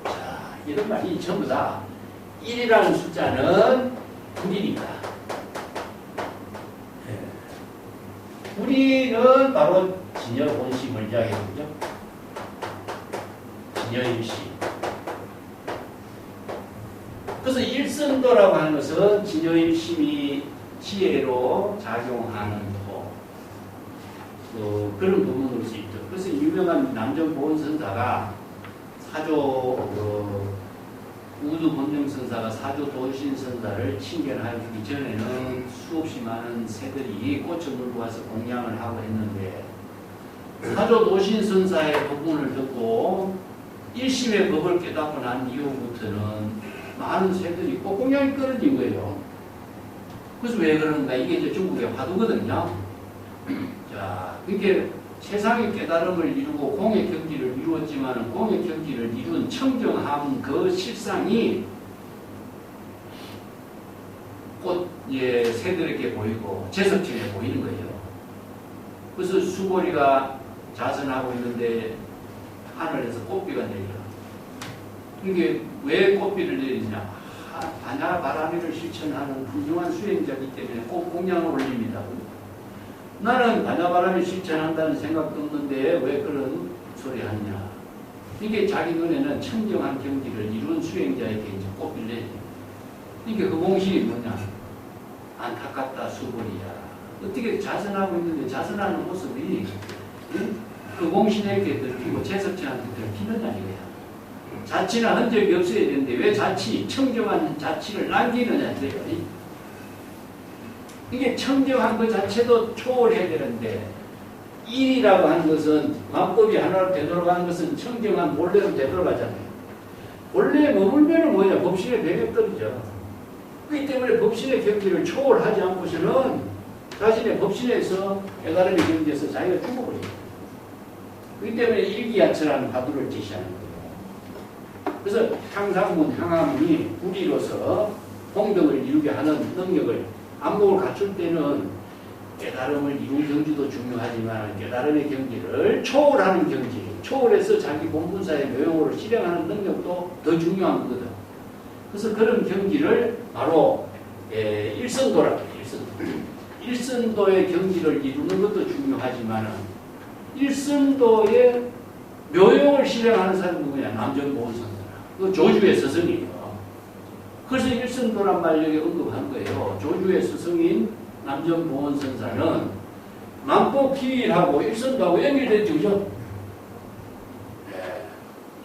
자, 이런 말이 전부 다 1이라는 숫자는 9이니까 우리는 바로 진여 본심을 이야기하죠. 진여일심. 그래서 일선도라고 하는 것은 진여일심이 지혜로 작용하는 그런 부분으로 수 있죠. 그래서 유명한 남정보원선사가 우두본정선사가 사조도신선사를 칭견하기 전에는 수없이 많은 새들이 꽃을 물고 와서 공양을 하고 했는데 사조도신선사의 법문을 듣고 일심의 법을 깨닫고 난 이후부터는 많은 새들이 꽃공양이 끊어진 거예요. 그래서 왜 그런가? 이게 이제 중국의 화두거든요. 자, 그게 세상의 깨달음을 이루고 공의 경지를 이루었지만 공의 경지를 이룬 청정함 그 실상이 새들에게 보이고 제석층에 보이는 거예요. 그래서 수고리가 자선하고 있는데 하늘에서 꽃비가 내려. 이게 왜 꽃비를 내리냐? 반야바라미를 실천하는 훌륭한 수행자이기 때문에 꼭 공양을 올립니다. 나는 반야바라미 실천한다는 생각도 없는데 왜 그런 소리 하느냐. 이게 자기 눈에는 청정한 경지를 이룬 수행자에게 이제 꽃비를 내죠. 이게 그 공식이 뭐냐. 안타깝다 수고리야. 어떻게 자선하고 있는데 자선하는 모습이 그 공신에게 들키고 제석진한테 들키느냐 이거야. 자치는 흔적이 없어야 되는데 왜 자치, 청정한 자치를 남기느냐 이거야. 이게 청정한 그 자체도 초월해야 되는데 일이라고 하는 것은 관법이 하나로 되돌아가는 것은 청정한 본래로 되돌아가잖아요. 본래 머물면은 뭐냐? 법신의 벽에 떨어져. 그렇기 때문에 법신의 경지를 초월하지 않고서는 자신의 법신에서 깨달음의 경지에서 자기가 죽어버려요. 그렇기 때문에 일기야처라는 화두를 제시하는 거예요. 그래서 향상문, 향화문이 구리로서 공덕을 이루게 하는 능력을 안목을 갖출 때는 깨달음을 이룬 경지도 중요하지만 깨달음의 경지를 초월하는 경지, 초월해서 자기 본분사의 묘용으로 실행하는 능력도 더 중요한 거거든. 그래서 그런 경지를 바로 일선도라고 해요. 일선도의 경지를 이루는 것도 중요하지만 일선도의 묘용을 실행하는 사람은 누구냐? 남정보원선사. 그 조주의 스승이에요. 그래서 일선도란 말 여기 언급한 거예요. 조주의 스승인 남정보원선사는 만법기일하고 일선도하고 연결되죠. 그죠?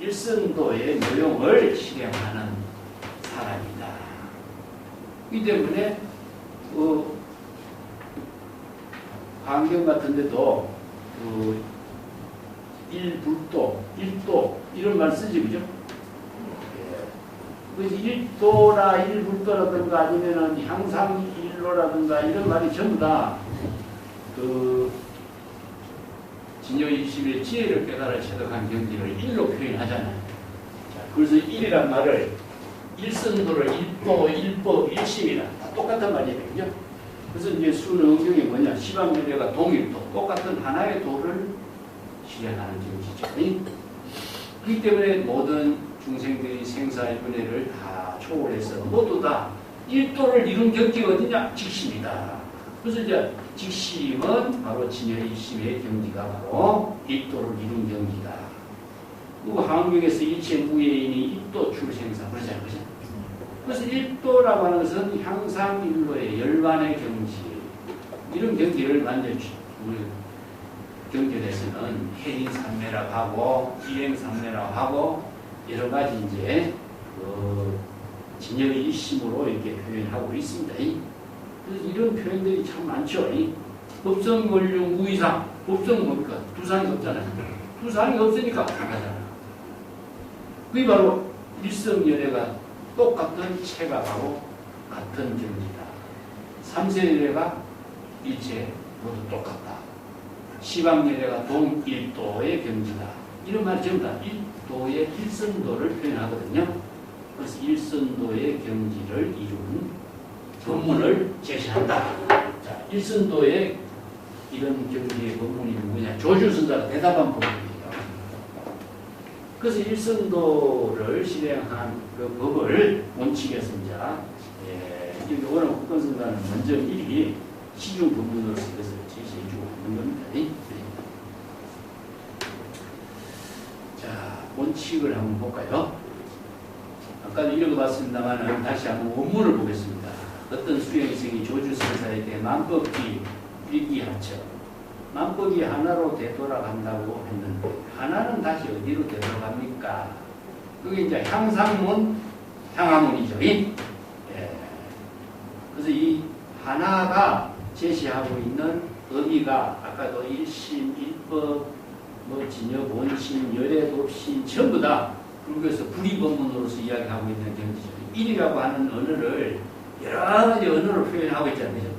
일선도의 묘용을 실행하는 사람이다. 이 때문에 환경 같은 데도 일불도, 일도 이런 말 쓰지 그죠? 일도나 일불도라든가 아니면은 향상일로라든가 이런 말이 전부 다 진여일심의 지혜를 깨달아 체득한 경지를 일로 표현하잖아요. 자, 그래서 일이란 말을 일선도를 일도, 일법, 일심이라 다 똑같은 말이에요. 그죠? 그래서 이제 수능경이 뭐냐? 시방면회가 동일도, 똑같은 하나의 도를 실행하는 경지죠. 그렇기 때문에 모든 중생들이 생사일분해를 다 초월해서 모두 다 일도를 이룬 경지가 어디냐? 직심이다. 그래서 이제 직심은 바로 진여일심의 경지가 바로 일도를 이룬 경지다. 그리고 한경에서 일체무예인이 일도 출생사 그러잖아요. 그죠? 그래서 일도라고 하는 것은 향상일로의 열반의 경지 이런 경지를 우리 경전에서는 해인산매라고 하고 일행산매라고 하고 여러 가지 이제 진여일심으로 이렇게 표현하고 있습니다. 그래서 이런 표현들이 참 많죠. 법성원룡 무이상, 법성은 뭡니까? 두상이 없잖아요. 두상이 없으니까 강하잖아. 그게 바로 일성연애가 똑같은 체가 바로 같은 경지다. 삼세연애가 일체 모두 똑같다. 시방연애가 동일도의 경지다. 이런 말이 전부 다 일도의 일선도를 표현하거든요. 그래서 일선도의 경지를 이룬 법문을 제시한다. 자, 일선도의 이런 경지의 법문이 누구냐? 조주선사가 대답한 법문이에요. 그래서 일선도를 실행한 그 법을 원칙에서 이제 오늘 국건선사는 먼저 미리 시중 법문으로서 이것을 제시해 주고 자, 원칙을 한번 볼까요? 아까도 읽어봤습니다만 다시 한번 원문을 보겠습니다. 어떤 수행성이 조주선사에 대해 만법기 일기하처 만법이 하나로 되돌아간다고 했는데 하나는 다시 어디로 되돌아갑니까? 그게 이제 향상문, 향화문이죠. 예. 그래서 이 하나가 제시하고 있는 의미가 아까도 일심, 일법, 뭐 진여, 본심, 열애, 돕심 전부 다 불교에서 불이법문으로서 이야기하고 있는 경지죠. 일이라고 하는 언어를 여러 가지 언어로 표현하고 있잖아요.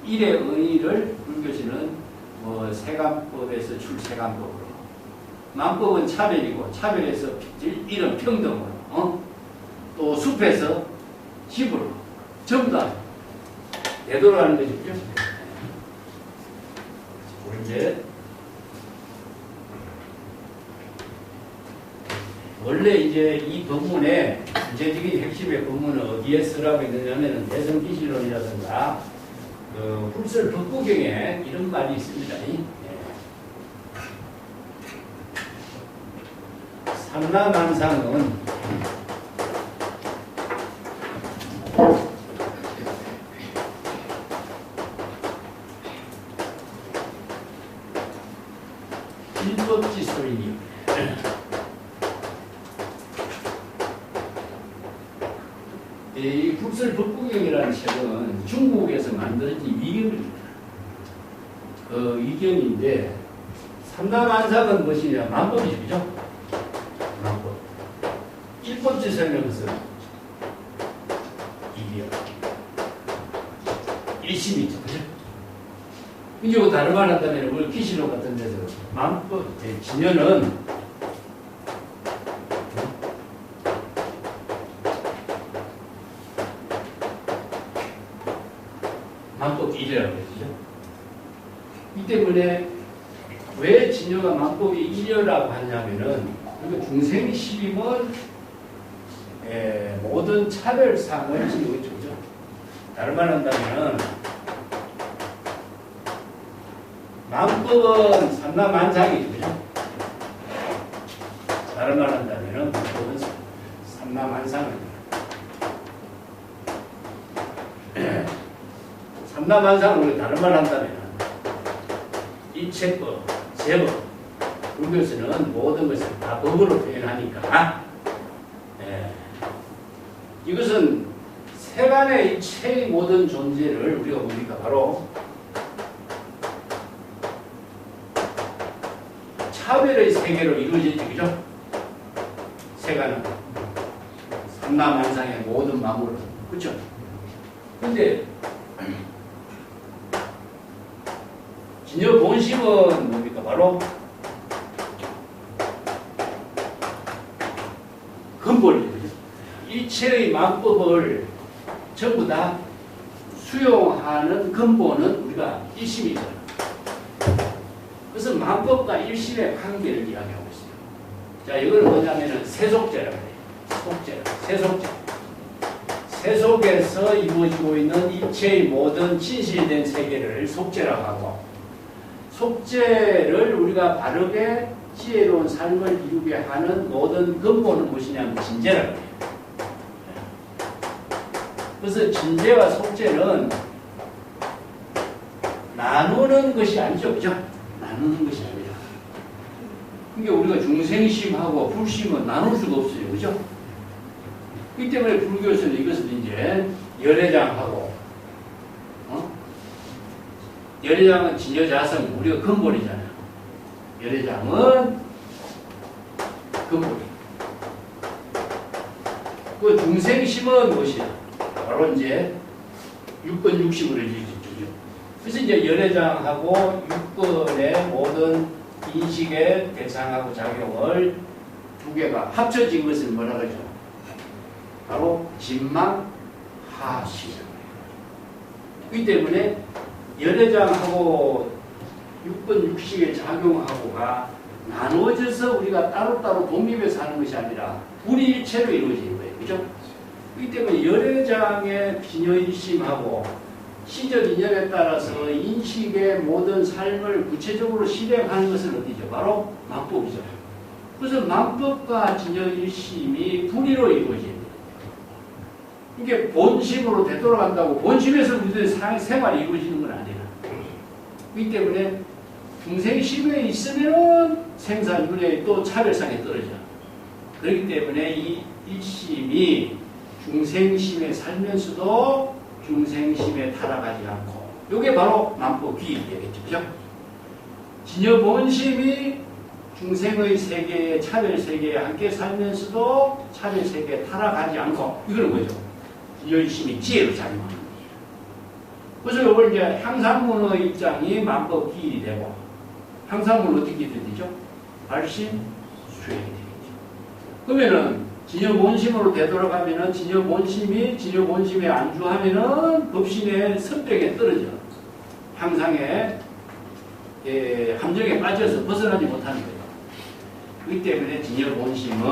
일의 의의를 불교에서는 뭐 세간법에서 출세간법으로, 만법은 차별이고 차별에서 일은 평등으로, 또 숲에서 집으로 전부 다 되돌아가는 거죠. 이제 원래 이제 이 법문의 구체적인 핵심의 법문은 어디에 쓰라고 있느냐면 대성기실론이라든가 훌설 법구경에 이런 말이 있습니다. 삼라만상은 일법지소이니 이 훌설 법구경이라는 책은 중국에서 만들어진 위경입니다. 위경인데 삼라만상은 무엇이냐? 만법이죠. 그죠? 만법. 일법지소는 것은 이경. 일심이죠. 그죠? 이제 다른 말 한다면 우리 기시록 같은 데서 만법, 진여는 만법 1이라고 했죠. 이 때문에 왜 진여가 만법이 1이라고 하냐면은 중생이 시비면 모든 차별상을 지고 있죠. 그죠? 다른 말 한다면 만법은 삼라만상이죠. 그죠? 다른 말 한다면 만법은 삼라만상입니다. 삼라만상은 우리 다른 말 한다면 일체법, 제법, 불교에서는 모든 것을 다 법으로 표현하니까 이것은 세간의 일체의 모든 존재를 우리가 뭡니까? 바로 차별의 세계로 이루어지죠. 그죠? 세간은 삼라만상의 모든 만물은 그렇죠? 근데 진여 본심은 뭡니까? 바로 근본이죠. 일체의 만법을 전부 다 수용하는 근본은 우리가 일심이잖아요. 그래서 만법과 일심의 관계를 이야기하고 있어요. 자, 이거는 뭐냐면은 세속제라고 해요. 세속제. 세속에서 이루어지고 있는 일체의 모든 진실된 세계를 속제라고 하고, 속죄를 우리가 바르게 지혜로운 삶을 이루게 하는 모든 근본은 무엇이냐면 진죄라고 해요. 그래서 진죄와 속죄는 나누는 것이 아니죠. 그죠? 나누는 것이 아니라. 그러니까 우리가 중생심하고 불심은 나눌 수가 없어요. 그죠? 그렇기 때문에 불교에서는 이것을 이제 열애장하고, 열애장은 진여자성, 우리가 근본이잖아요. 열애장은 근본이. 그 중생심은 무엇이야? 바로 이제 6권 60으로 이루어지죠. 그래서 이제 열애장하고 6권의 모든 인식의 대상하고 작용을 두 개가 합쳐진 것을 뭐라 그러죠? 바로 진망하시라고 해요. 그렇기 때문에 열애장하고 6권 60의 작용하고가 나누어져서 우리가 따로따로 독립해서 하는 것이 아니라 불일체로 이루어지는 거예요. 그죠? 그렇기 때문에 열애장의 비녀일심하고 시적 인연에 따라서 인식의 모든 삶을 구체적으로 실행하는 것은 어디죠? 바로 만법이죠. 그래서 만법과 진여일심이 분리로 이루어집니다. 이게 본심으로 되돌아간다고 본심에서 우리들의 생활이 이루어지는 건 아니라. 그렇기 때문에 중생심에 있으면 생사윤회 또 차별상에 떨어져. 그렇기 때문에 이 일심이 중생심에 살면서도 중생심에 타락하지 않고, 이게 바로 만법귀일이 되겠죠. 그죠? 진여본심이 중생의 세계에, 차별 세계에 함께 살면서도 차별 세계에 타락하지 않고, 이거는 뭐죠? 진여일심이 지혜로 작용하는 거죠. 그래서 이걸 이제 향상문의 입장이 만법귀일이 되고, 향상문은 어떻게 되죠? 발심, 수행이 되겠죠. 그러면은 진여본심으로 되돌아가면은 진여본심에 안주하면은 법신의 선택에 떨어져. 향상의 함정에 빠져서 벗어나지 못하는 거예요. 그렇기 때문에 진여본심은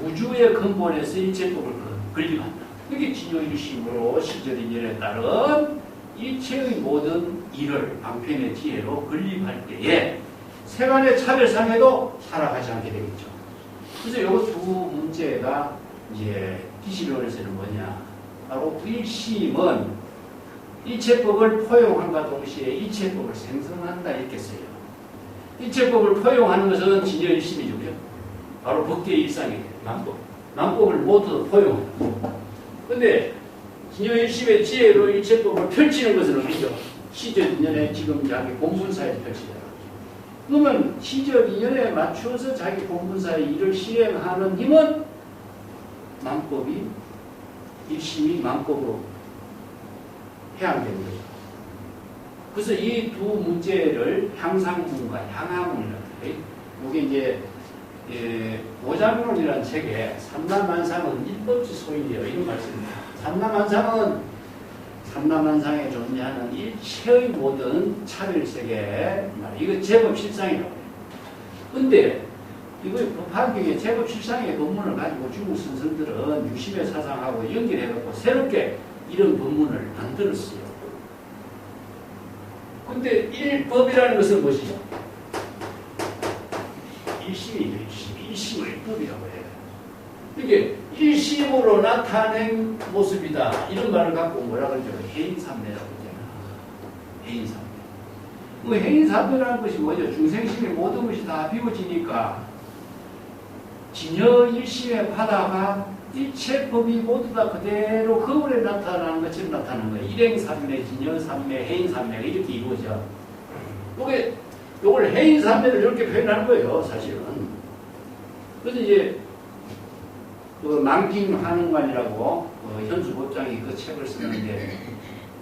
우주의 근본에서 일체법을 건립한다. 그게 진여일심으로 시절인연에 따른 일체의 모든 일을 방편의 지혜로 건립할 때에 세간의 차별상에도 살아가지 않게 되겠죠. 그래서 이 두 문제가 이제 기시론에서는 뭐냐? 바로 일심은 일체법을 포용함과 동시에 일체법을 생성한다 이렇게 써요. 일체법을 포용하는 것은 진여일심이죠. 바로 법계의 일상이에요. 만법을 모두 포용한다. 근데 진여일심의 지혜로 일체법을 펼치는 것은 어디죠? 시적인연에 지금 자기 본분사에 펼치잖아. 그러면 시적 인연에 맞추어서 자기 본분사의 일을 실행하는 힘은 만법이, 일심이 만법으로 해양되는 거죠. 그래서 이 두 문제를 향상문과 향하문이라고 해요. 이게 이제 오장론이라는 책에 삼라만상은 일법지 소인이에요. 이런 말씀입니다. 삼라만상에 존재하는 일체의 모든 차별세계, 이거 제법실상이라고 해요. 근데 이거 법화경에 제법실상의 법문을 가지고 중국 선생들은 유심의 사상하고 연결해갖고 새롭게 이런 법문을 만들었어요. 근데 일법이라는 것은 무엇이죠? 일심이죠. 일심을 일법이라고 해요. 이게 일심으로 나타낸 모습이다. 이런 말을 갖고 뭐라 그러죠? 해인삼매라고 하잖아. 해인삼매. 그 해인삼매라는 것이 뭐죠? 중생심의 모든 것이 다 비워지니까 진여일심의 바다가 일체법이 모두 다 그대로 거울에 나타나는 것처럼 나타나는 거예요. 일행삼매, 진여삼매, 해인삼매가 이렇게 이루어져. 요걸 해인삼매를 이렇게 표현하는 거예요. 사실은. 그래서 이제 그 망징환응관이라고 현수법장이 그 책을 쓰는데,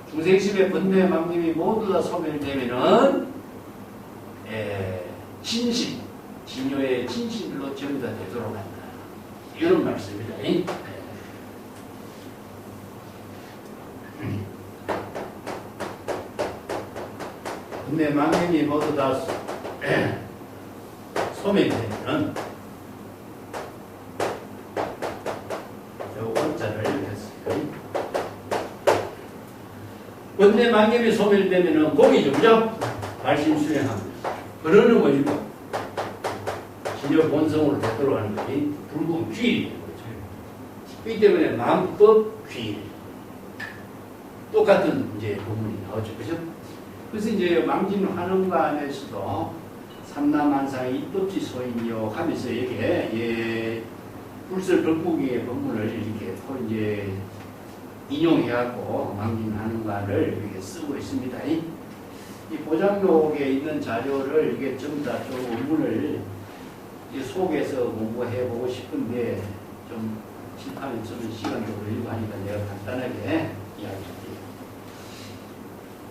중생심의 번뇌 망님이 모두 다 소멸되면은 진심, 진요의 진심으로 전부 다 되도록 한다. 이런 말씀입니다. 번뇌 망님이 모두 다 소멸되면은 번뇌 망념이 소멸되면은 공이죠, 그죠? 발심 수행합니다. 그러는 뭐죠? 진여 본성으로 되돌아가는 것이 불금 귀일이 되는 거죠. 그렇기 때문에 만법 귀일. 똑같은 이제 부분이 나오죠, 그죠? 그래서 이제 망진환응관에서도 삼라만상의 입법지 소인이요 하면서 이게 불설법국의 법문을 이렇게 또 이제 인용해갖고 망진환응관을 이렇게 쓰고 있습니다. 이 보장록에 있는 자료를 이게 전부 다 좀 원문을 속에서 공부해보고 싶은데 좀 칠판에 쓰는 시간도 걸리고 하니까 내가 간단하게 이야기할게요.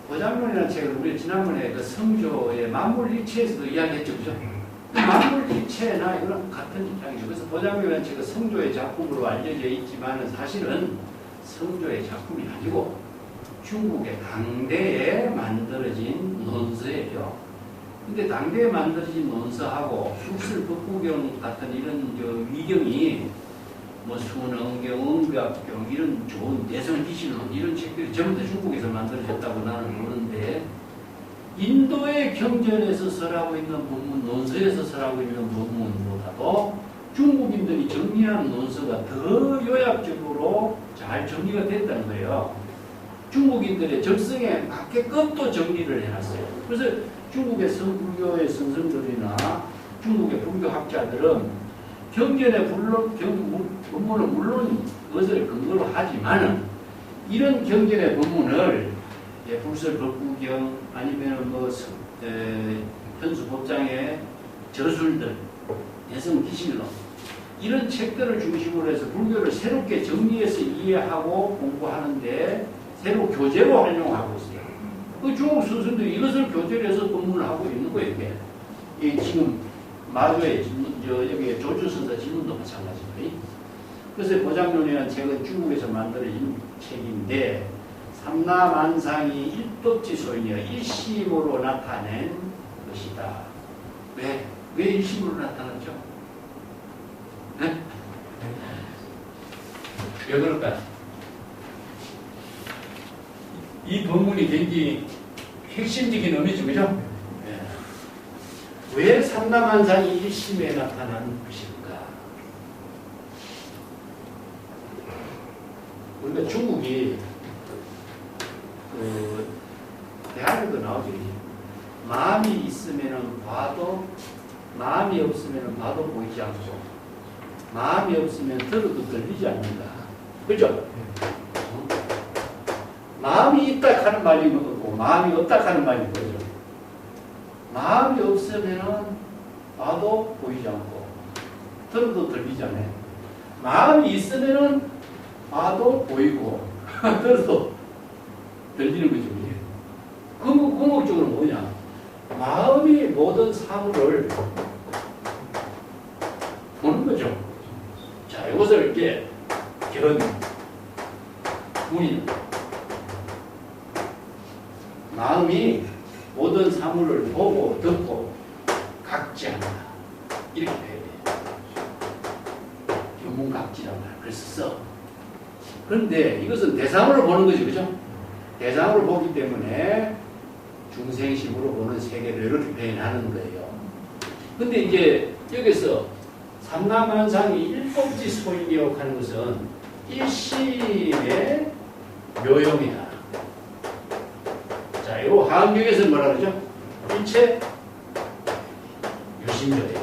보장론이라는 책을 우리 지난번에 그 성조의 만물일체에서도 이야기했죠, 그죠? 만물일체나 이거랑 같은 입장이죠. 그래서 보장론이라는 책은 성조의 작품으로 알려져 있지만 사실은 성조의 작품이 아니고 중국의 당대에 만들어진 논서예요. 근데 당대에 만들어진 논서하고 술술법구경 같은 이런 위경이 뭐 순응경, 음각경 이런 좋은 대성기실론 이런 책들이 전부 다 중국에서 만들어졌다고 나는 보는데 인도의 경전에서 설하고 있는 본문, 논서에서 설하고 있는 본문보다도 중국인들이 정리한 논서가 더 요약적으로 잘 정리가 됐다는 거예요. 중국인들의 적성에 맞게끔 또 정리를 해놨어요. 그래서 중국의 성불교의 선생들이나 중국의 불교학자들은 경전의 본문은 물론 그것을 근거로 하지만은 이런 경전의 본문을 불설법구경 아니면 뭐 현수법장의 저술들, 대성기실론 이런 책들을 중심으로 해서 불교를 새롭게 정리해서 이해하고 공부하는데 새로 교재로 활용하고 있어요. 그 중국 스승들이 이것을 교재로 해서 공부를 하고 있는 거예요. 이게 지금 마주에 여기 조주선사 지문도 마찬가지고요. 그래서 보장론이라는 책은 중국에서 만들어진 책인데 삼라만상이 일법지소이며 일심으로 나타낸 것이다. 왜 일심으로 나타났죠? 네? 왜 그럴까요? 이 본문이 굉장히 핵심적인 의미죠, 그죠? 네. 왜 삼라만상이 일심에 나타난 것일까? 우리가 중국이 대학에도 나오죠. 마음이 있으면은 봐도, 마음이 없으면은 봐도 보이지 않고, 마음이 없으면 들어도 들리지 않는다. 그죠? 마음이 있다 하는 말이 뭐고, 마음이 없다 하는 말이 뭐죠? 마음이 없으면은 봐도 보이지 않고, 들어도 들리지 않아요. 마음이 있으면은 봐도 보이고, 들어도 들리는 거죠. 궁극적으로 뭐냐? 마음이 모든 사물을 보는 거죠. 자, 이것을 이제 우리 마음이 모든 사물을 보고 듣고 각지 않는다. 이렇게 해야 돼요. 견문각지란 말. 그래서 써. 그런데 이것은 대상으로 보는 거죠. 그죠? 대상으로 보기 때문에 중생심으로 보는 세계를 이렇게 표현하는 거예요. 근데 이제 여기서 삼라만상이 일법지소이며 하는 것은 일심의 묘용이다. 자, 요 하암경에서 뭐라 그러죠? 일체 유심조예요.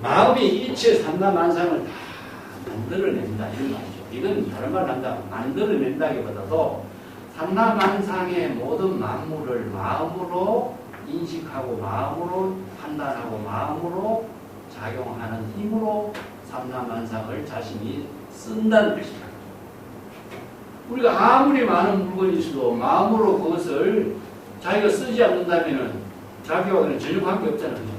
마음이 일체 삼라만상을 다 만들어낸다 이런 말이죠. 이건 다른 말 한다. 만들어낸다기보다도 삼라만상의 모든 만물을 마음으로 인식하고 마음으로 판단하고 마음으로 작용하는 힘으로 삼라만상을 자신이 쓴다는 것이다. 우리가 아무리 많은 물건이 있어도 마음으로 그것을 자기가 쓰지 않는다면 자기와 전혀 관계없잖아요.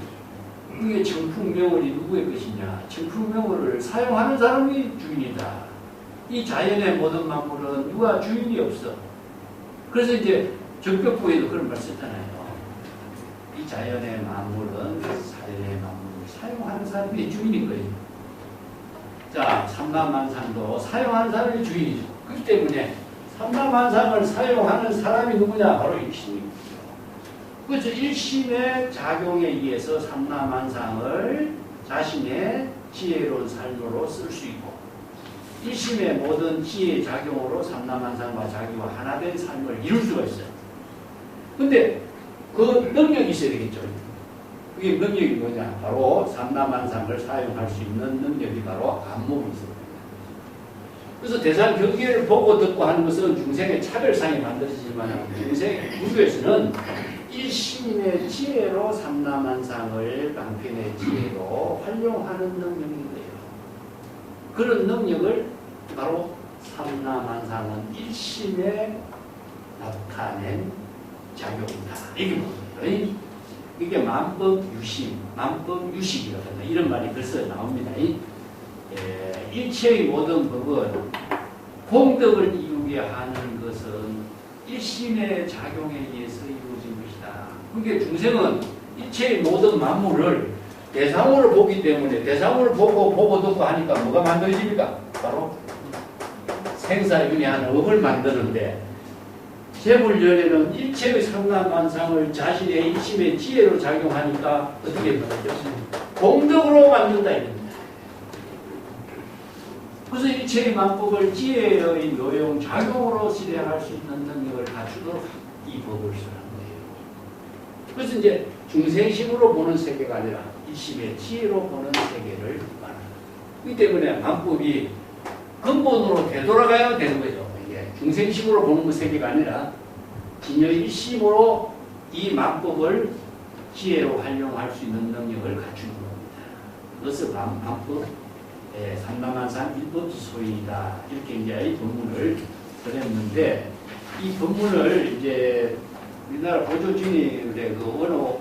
이게 청풍명월이 누구의 것이냐? 청풍명월을 사용하는 사람이 주인이다. 이 자연의 모든 만물은 누가 주인이 없어. 그래서 이제 적벽부에도 그런 말 썼잖아요. 이 자연의 만물은 자연의 만물을 사용하는 사람이 주인인 거예요. 자, 삼라만상도 사용하는 사람이 주인이죠. 그렇기 때문에 삼라만상을 사용하는 사람이 누구냐? 바로 일심이죠. 그렇죠. 일심의 작용에 의해서 삼라만상을 자신의 지혜로운 삶으로 쓸 수 있고 일심의 모든 지혜의 작용으로 삼라만상과 자기와 하나 된 삶을 이룰 수가 있어요. 근데 그 능력이 있어야 되겠죠. 그게 능력이 뭐냐? 바로 삼라만상을 사용할 수 있는 능력이 바로 안목이 있어요. 그래서 대상 경계를 보고 듣고 하는 것은 중생의 차별상이 만들어지지만 중생의 불교에서는 일심의 지혜로 삼라만상을 방편의 지혜로 활용하는 능력인데요. 그런 능력을 바로 삼라만상은 일심에 나타낸 작용이다. 이게 뭐예요? 이게 만법유심, 만법유식이라고 한다. 이런 말이 벌써 나옵니다. 일체의 모든 법은 공덕을 이루게 하는 것은 일심의 작용에 의해서 이루어진 것이다. 그러니까 중생은 일체의 모든 만물을 대상으로 보기 때문에 대상으로 보고 듣고 하니까 뭐가 만들어집니까? 바로 생사윤회하는 업을 만드는데 재물연에는 일체의 삼라만상을 자신의 일심의 지혜로 작용하니까 어떻게 말하죠? 공덕으로 만든다 이겁니다. 그래서 일체의 만법을 지혜의 요용 작용으로 실행할 수 있는 능력을 갖추도록 이 법을 쓰는 거예요. 그래서 이제 중생심으로 보는 세계가 아니라 일심의 지혜로 보는 세계를 말합니다. 이 때문에 만법이 근본으로 되돌아가야 되는 거죠. 이게 중생심으로 보는 그 세계가 아니라 진여일심으로 이 만법을 지혜로 활용할 수 있는 능력을 갖추는 겁니다. 그것을 만법, 삼라만상 일법지소이다. 이렇게 이제 이 본문을 드렸는데 이 본문을 이제 우리나라 보조진의 그 원어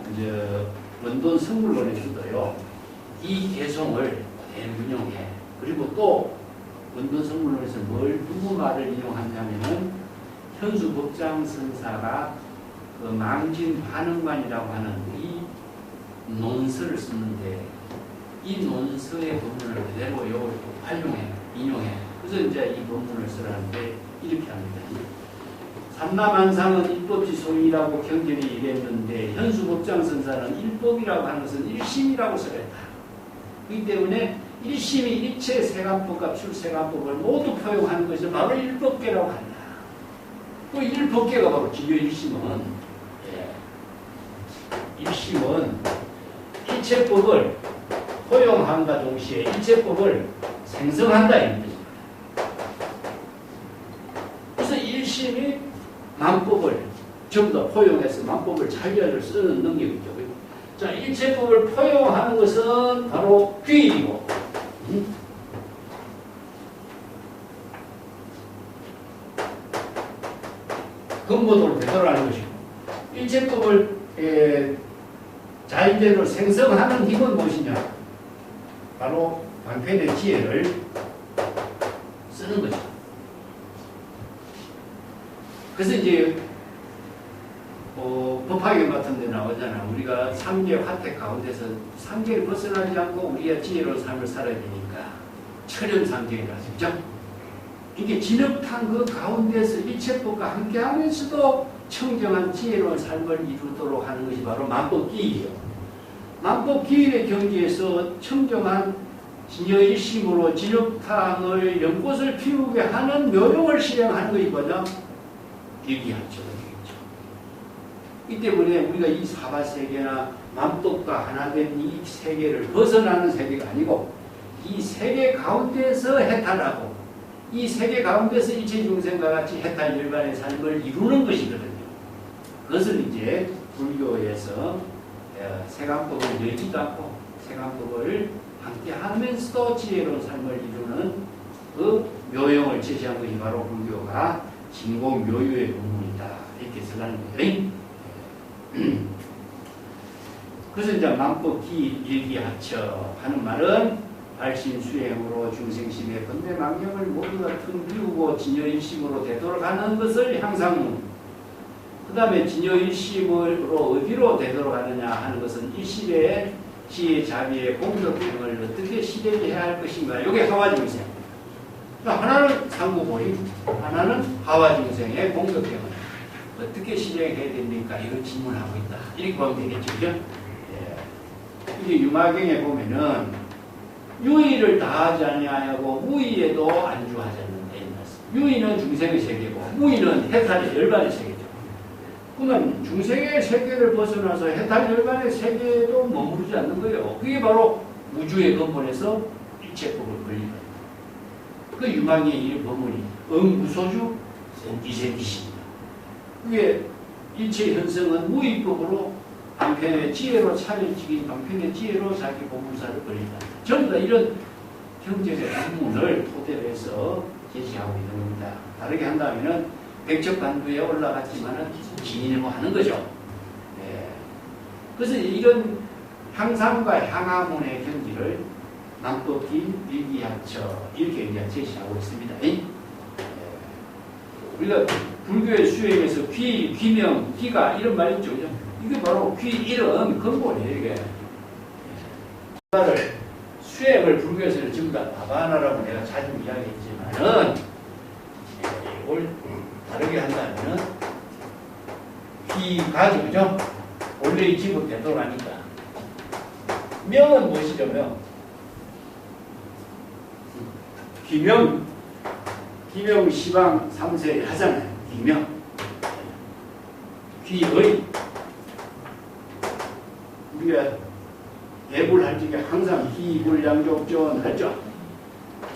원돈 성물론에서도요. 이 개성을 그대로 인용해. 그리고 또 원돈 성물론에서 누구 말을 인용하냐면은 현수 법장 선사가 그 망진 반응관이라고 하는 이 논서를 쓰는데 이 논서의 본문을 그대로 활용해, 인용해. 그래서 이제 이 본문을 쓰라는데 이렇게 합니다. 삼라만상은 일법지소이라고 경전이 얘기했는데 현수법장 선사는 일법이라고 하는 것은 일심이라고 써냈다. 그렇기 때문에 일심이 일체 세간법과 출세간법을 모두 포용하는 것이 바로 일법계라고 한다. 그 일법계가 바로 진여일심은 일심은 일체법을 포용함과 동시에 일체법을 생성한다 이겁니다. 그래서 일심이 만법을 전부 다 포용해서 만법을 자기를 쓰는 능력이죠. 자, 일체법을 포용하는 것은 바로 귀이고, 근본으로 되돌아가는 것이고, 일체법을 자인대로 생성하는 힘은 무엇이냐? 바로 방편의 지혜를 쓰는 거죠. 그래서 이제 법화경 같은 데 나오잖아. 우리가 3계 화택 가운데서 3계를 벗어나지 않고 우리가 지혜로운 삶을 살아야 되니까 철연삼계라 그죠? 이게 진흙탕 그 가운데서 일체법과 함께하면서도 청정한 지혜로운 삶을 이루도록 하는 것이 바로 만법기이에요. 만법기일의 경지에서 청정한 진여일심으로 진흙탕을 연꽃을 피우게 하는 묘용을 실행하는 것이 뭐냐? 일기하죠. 이 때문에 우리가 이 사바세계나 만법과 하나 된 이 세계를 벗어나는 세계가 아니고 이 세계 가운데서 해탈하고 이 세계 가운데서 일체 중생과 같이 해탈 열반의 삶을 이루는 것이거든요. 그것을 이제 불교에서 세간법을 열지도 않고 세간법을 함께 하면서도 지혜로운 삶을 이루는 그 묘용을 제시한 것이 바로 불교가 진공묘유의 본문이다. 이렇게 쓰라는 거예요. 그래서 이제 만법기 일기하처 하는 말은 발심수행으로 중생심의 번뇌망령을 모두 다 틈비우고 진여일심으로 되돌아가는 것을 향상. 그 다음에 진여일심으로 어디로 되돌아가느냐 하는 것은 일심의 지혜 자비의 공덕행을 어떻게 실행해야 할 것인가. 이게 하와중생. 그러니까 하나는 상구보임, 하나는 하와중생의 공덕행을 어떻게 실행해야 됩니까? 이걸 질문하고 있다. 이렇게 보면 되겠죠. 그죠? 이게 유마경에 보면은 유의를 다하지 아니하고 무의에도 안주하지 않는다. 유의는 중생의 세계고 무의는 해탈의 열반의 세계죠. 그러면 중생의 세계를 벗어나서 해탈 열반의 세계에도 머무르지 않는 거예요. 그게 바로 우주의 근본에서 일체법을 걸리는 거예요. 그 유망의 이 법문이 응무소주 이세기십니다. 그게 일체 현성은 무의법으로 방편의 지혜로 차려지긴 방편의 지혜로 자기 보물사를 걸린다. 전부 다 이런 경전의 본문을 토대로 해서 제시하고 있는 겁니다. 다르게 한다면은 백척반두에 올라갔지만은 진인하는 거죠. 그래서 이런 향상과 향화문의 경지를 만법기 일기하처 이렇게 이제 제시하고 있습니다. 우리가 불교의 수행에서 귀, 귀명, 귀가 이런 말 있죠. 그죠? 이게 바로 귀, 이런 근본이에요. 이게. 수행을 불교에서는 전부 다 바바나라고 내가 자주 이야기했지만은 이걸 다르게 한다면은 귀가죠, 그죠? 원래의 집은 되돌아가니까. 명은 무엇이죠, 명? 귀명, 시방 3세 하잖아요. 귀명. 귀의. 우리가 대불할 적에 항상 희불양족전 하죠.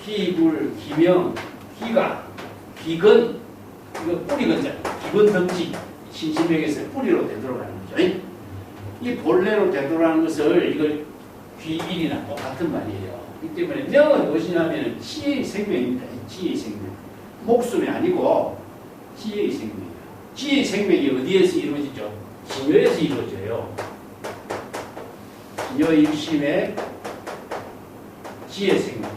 희불, 기명, 희가, 기근, 이거 뿌리건잖아요. 기근 덕지, 신신명에서 뿌리로 되돌아가는 거죠. 이 본래로 되돌아가는 것을 이걸 귀일이나 똑같은 말이에요. 이 때문에 명은 무엇이냐면 지혜의 생명입니다. 지혜의 생명. 목숨이 아니고 지혜의 생명이에요. 지혜의 생명이 어디에서 이루어지죠? 진여에서 이루어져요. 진여 일심의 지혜 생명.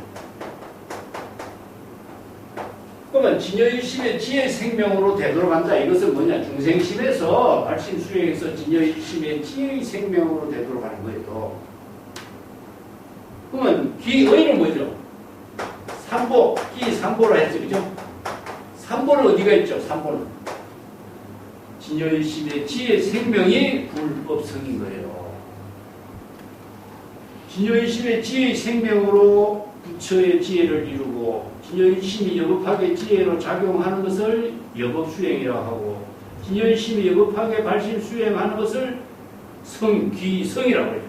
그러면 진여 일심의 지혜 생명으로 되돌아간다. 이것은 뭐냐? 중생심에서 발심 수행에서 진여 일심의 지혜의 생명으로 되돌아가는 거예요. 그러면 기의는 뭐죠? 삼보, 기삼보라 했죠, 그죠? 삼보는 어디가 있죠? 삼보는 진여 일심의 지혜 생명이 불법성인 거예요. 진여일심의 지혜의 생명으로 부처의 지혜를 이루고 진여일심이 여법하게 지혜로 작용하는 것을 여법수행이라고 하고 진여일심이 여법하게 발심수행하는 것을 성귀성이라고 해요.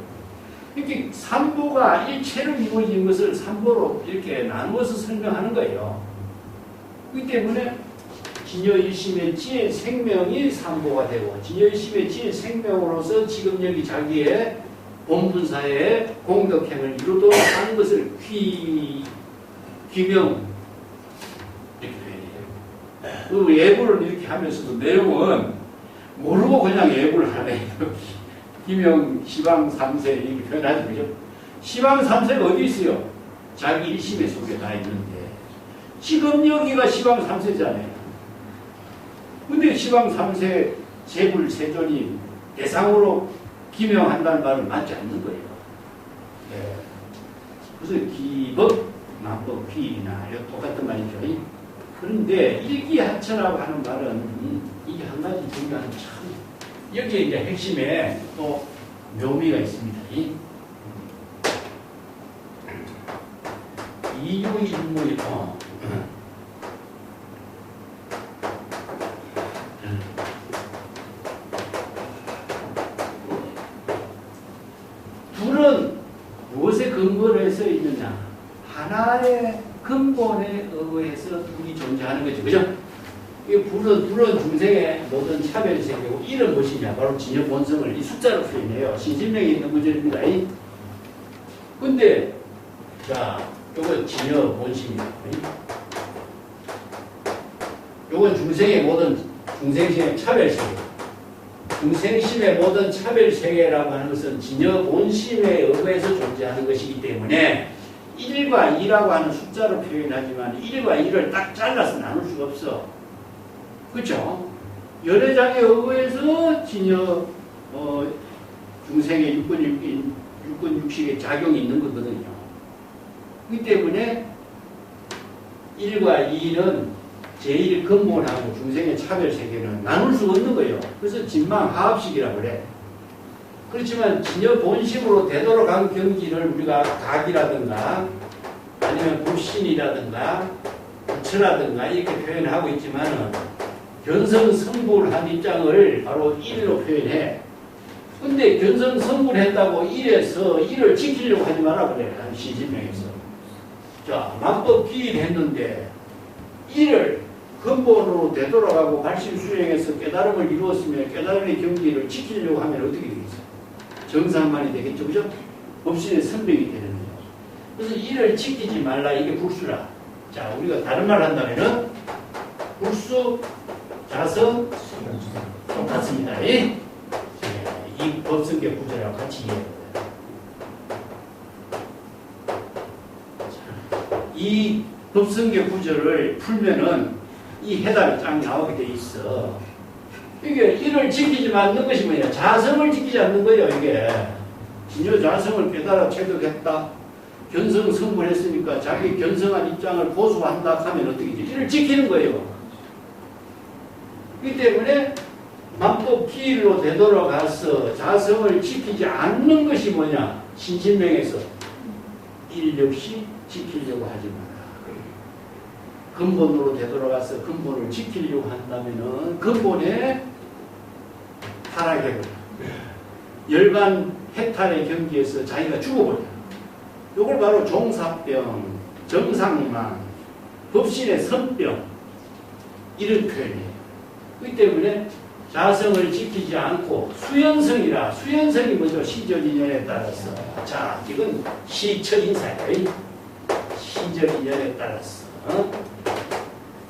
이렇게 삼보가 일체로 이루어진 것을 삼보로 이렇게 나누어서 설명하는 거예요. 그렇기 때문에 진여일심의 지혜 생명이 삼보가 되고 진여일심의 지혜 생명으로서 지금 여기 자기의 본분사의 공덕행을 이루도록 하는 것을 귀명 이렇게 표현해요. 그 예불을 이렇게 하면서도 내용은 모르고 그냥 예불을 하네요. 귀명 시방 3세 이렇게 표현하죠. 그죠? 시방 3세가 어디 있어요? 자기 일심의 속에 다 있는데 지금 여기가 시방 3세잖아요. 근데 시방 3세 제불 세존이 대상으로 기명한다는 말은 맞지 않는 거예요. 네. 그래서 기법, 만법, 귀나 똑같은 말이죠. 그런데 일기하처라고 하는 말은 이게 한 가지 중요한 참 여기에 이제 핵심에 또 묘미가 있습니다. 이유일무이 둘은 무엇에 근거를 해서 있느냐? 하나의 근본에 의해서 둘이 존재하는 거죠. 그죠? 이 둘은 중생의 모든 차별세계고, 이는 무엇이냐? 바로 진여 본성을 이 숫자로 표현해요. 신신명에 있는 구절입니다. 근데, 자, 요건 진여 본심이다. 요건 중생의 모든, 중생심의 차별세계. 중생심의 모든 차별세계라고 하는 것은 진여 본심에 의해서 존재하는 것이기 때문에 1과 2라고 하는 숫자로 표현하지만 1과 2를 딱 잘라서 나눌 수가 없어. 그렇죠? 여러 장에 의해서 진여 중생의 육근 육식의 작용이 있는 거거든요. 그렇기 때문에 1과 2는 제일 근본하고 중생의 차별세계는 나눌 수 없는 거예요. 그래서 진망하합식이라고 그래. 그렇지만 진여 본심으로 되돌아간 경지를 우리가 각이라든가 아니면 불신이라든가 부처라든가 이렇게 표현하고 있지만은 견성성불한 입장을 바로 1로 표현해. 근데 견성성불했다고 1에서 1을 지키려고 하지 마라 그래. 신신명에서. 자, 만법 기일했는데 1을 근본으로 되돌아가고 발심수행해서 깨달음을 이루었으면 깨달음의 경지를 지키려고 하면 어떻게 되겠어요? 정상만이 되겠죠. 그죠? 법신의 선명이 되는 거예요. 그래서 이를 지키지 말라. 이게 불수라. 자, 우리가 다른 말 한다면은 불수, 자성, 똑같습니다. 이 법성계 구절하고 같이 이해해요. 이 법성계 구절을 풀면은 이 해답이 쫙 나오게 돼 있어. 이게 이를 지키지 않는 것이 뭐냐? 자성을 지키지 않는 거예요, 이게. 진여자성을 깨달아 체득했다. 견성 성불했으니까 자기 견성한 입장을 고수한다 하면 어떻게 되지? 이를 지키는 거예요. 그렇기 때문에 만법 기일로 되돌아가서 자성을 지키지 않는 것이 뭐냐? 신신명에서 일 역시 지키려고 하지 마라. 근본으로 되돌아가서 근본을 지키려고 한다면은 근본에 타락해버려. 열반 해탈의 경기에서 자기가 죽어버려. 이걸 바로 종사병, 정상만, 법신의 선병 이런 표현이에요. 그렇기 때문에 자성을 지키지 않고 수연성이라, 수연성이 뭐죠? 시절인연에 따라서. 자, 이건 시철인사예요. 시절인연에 따라서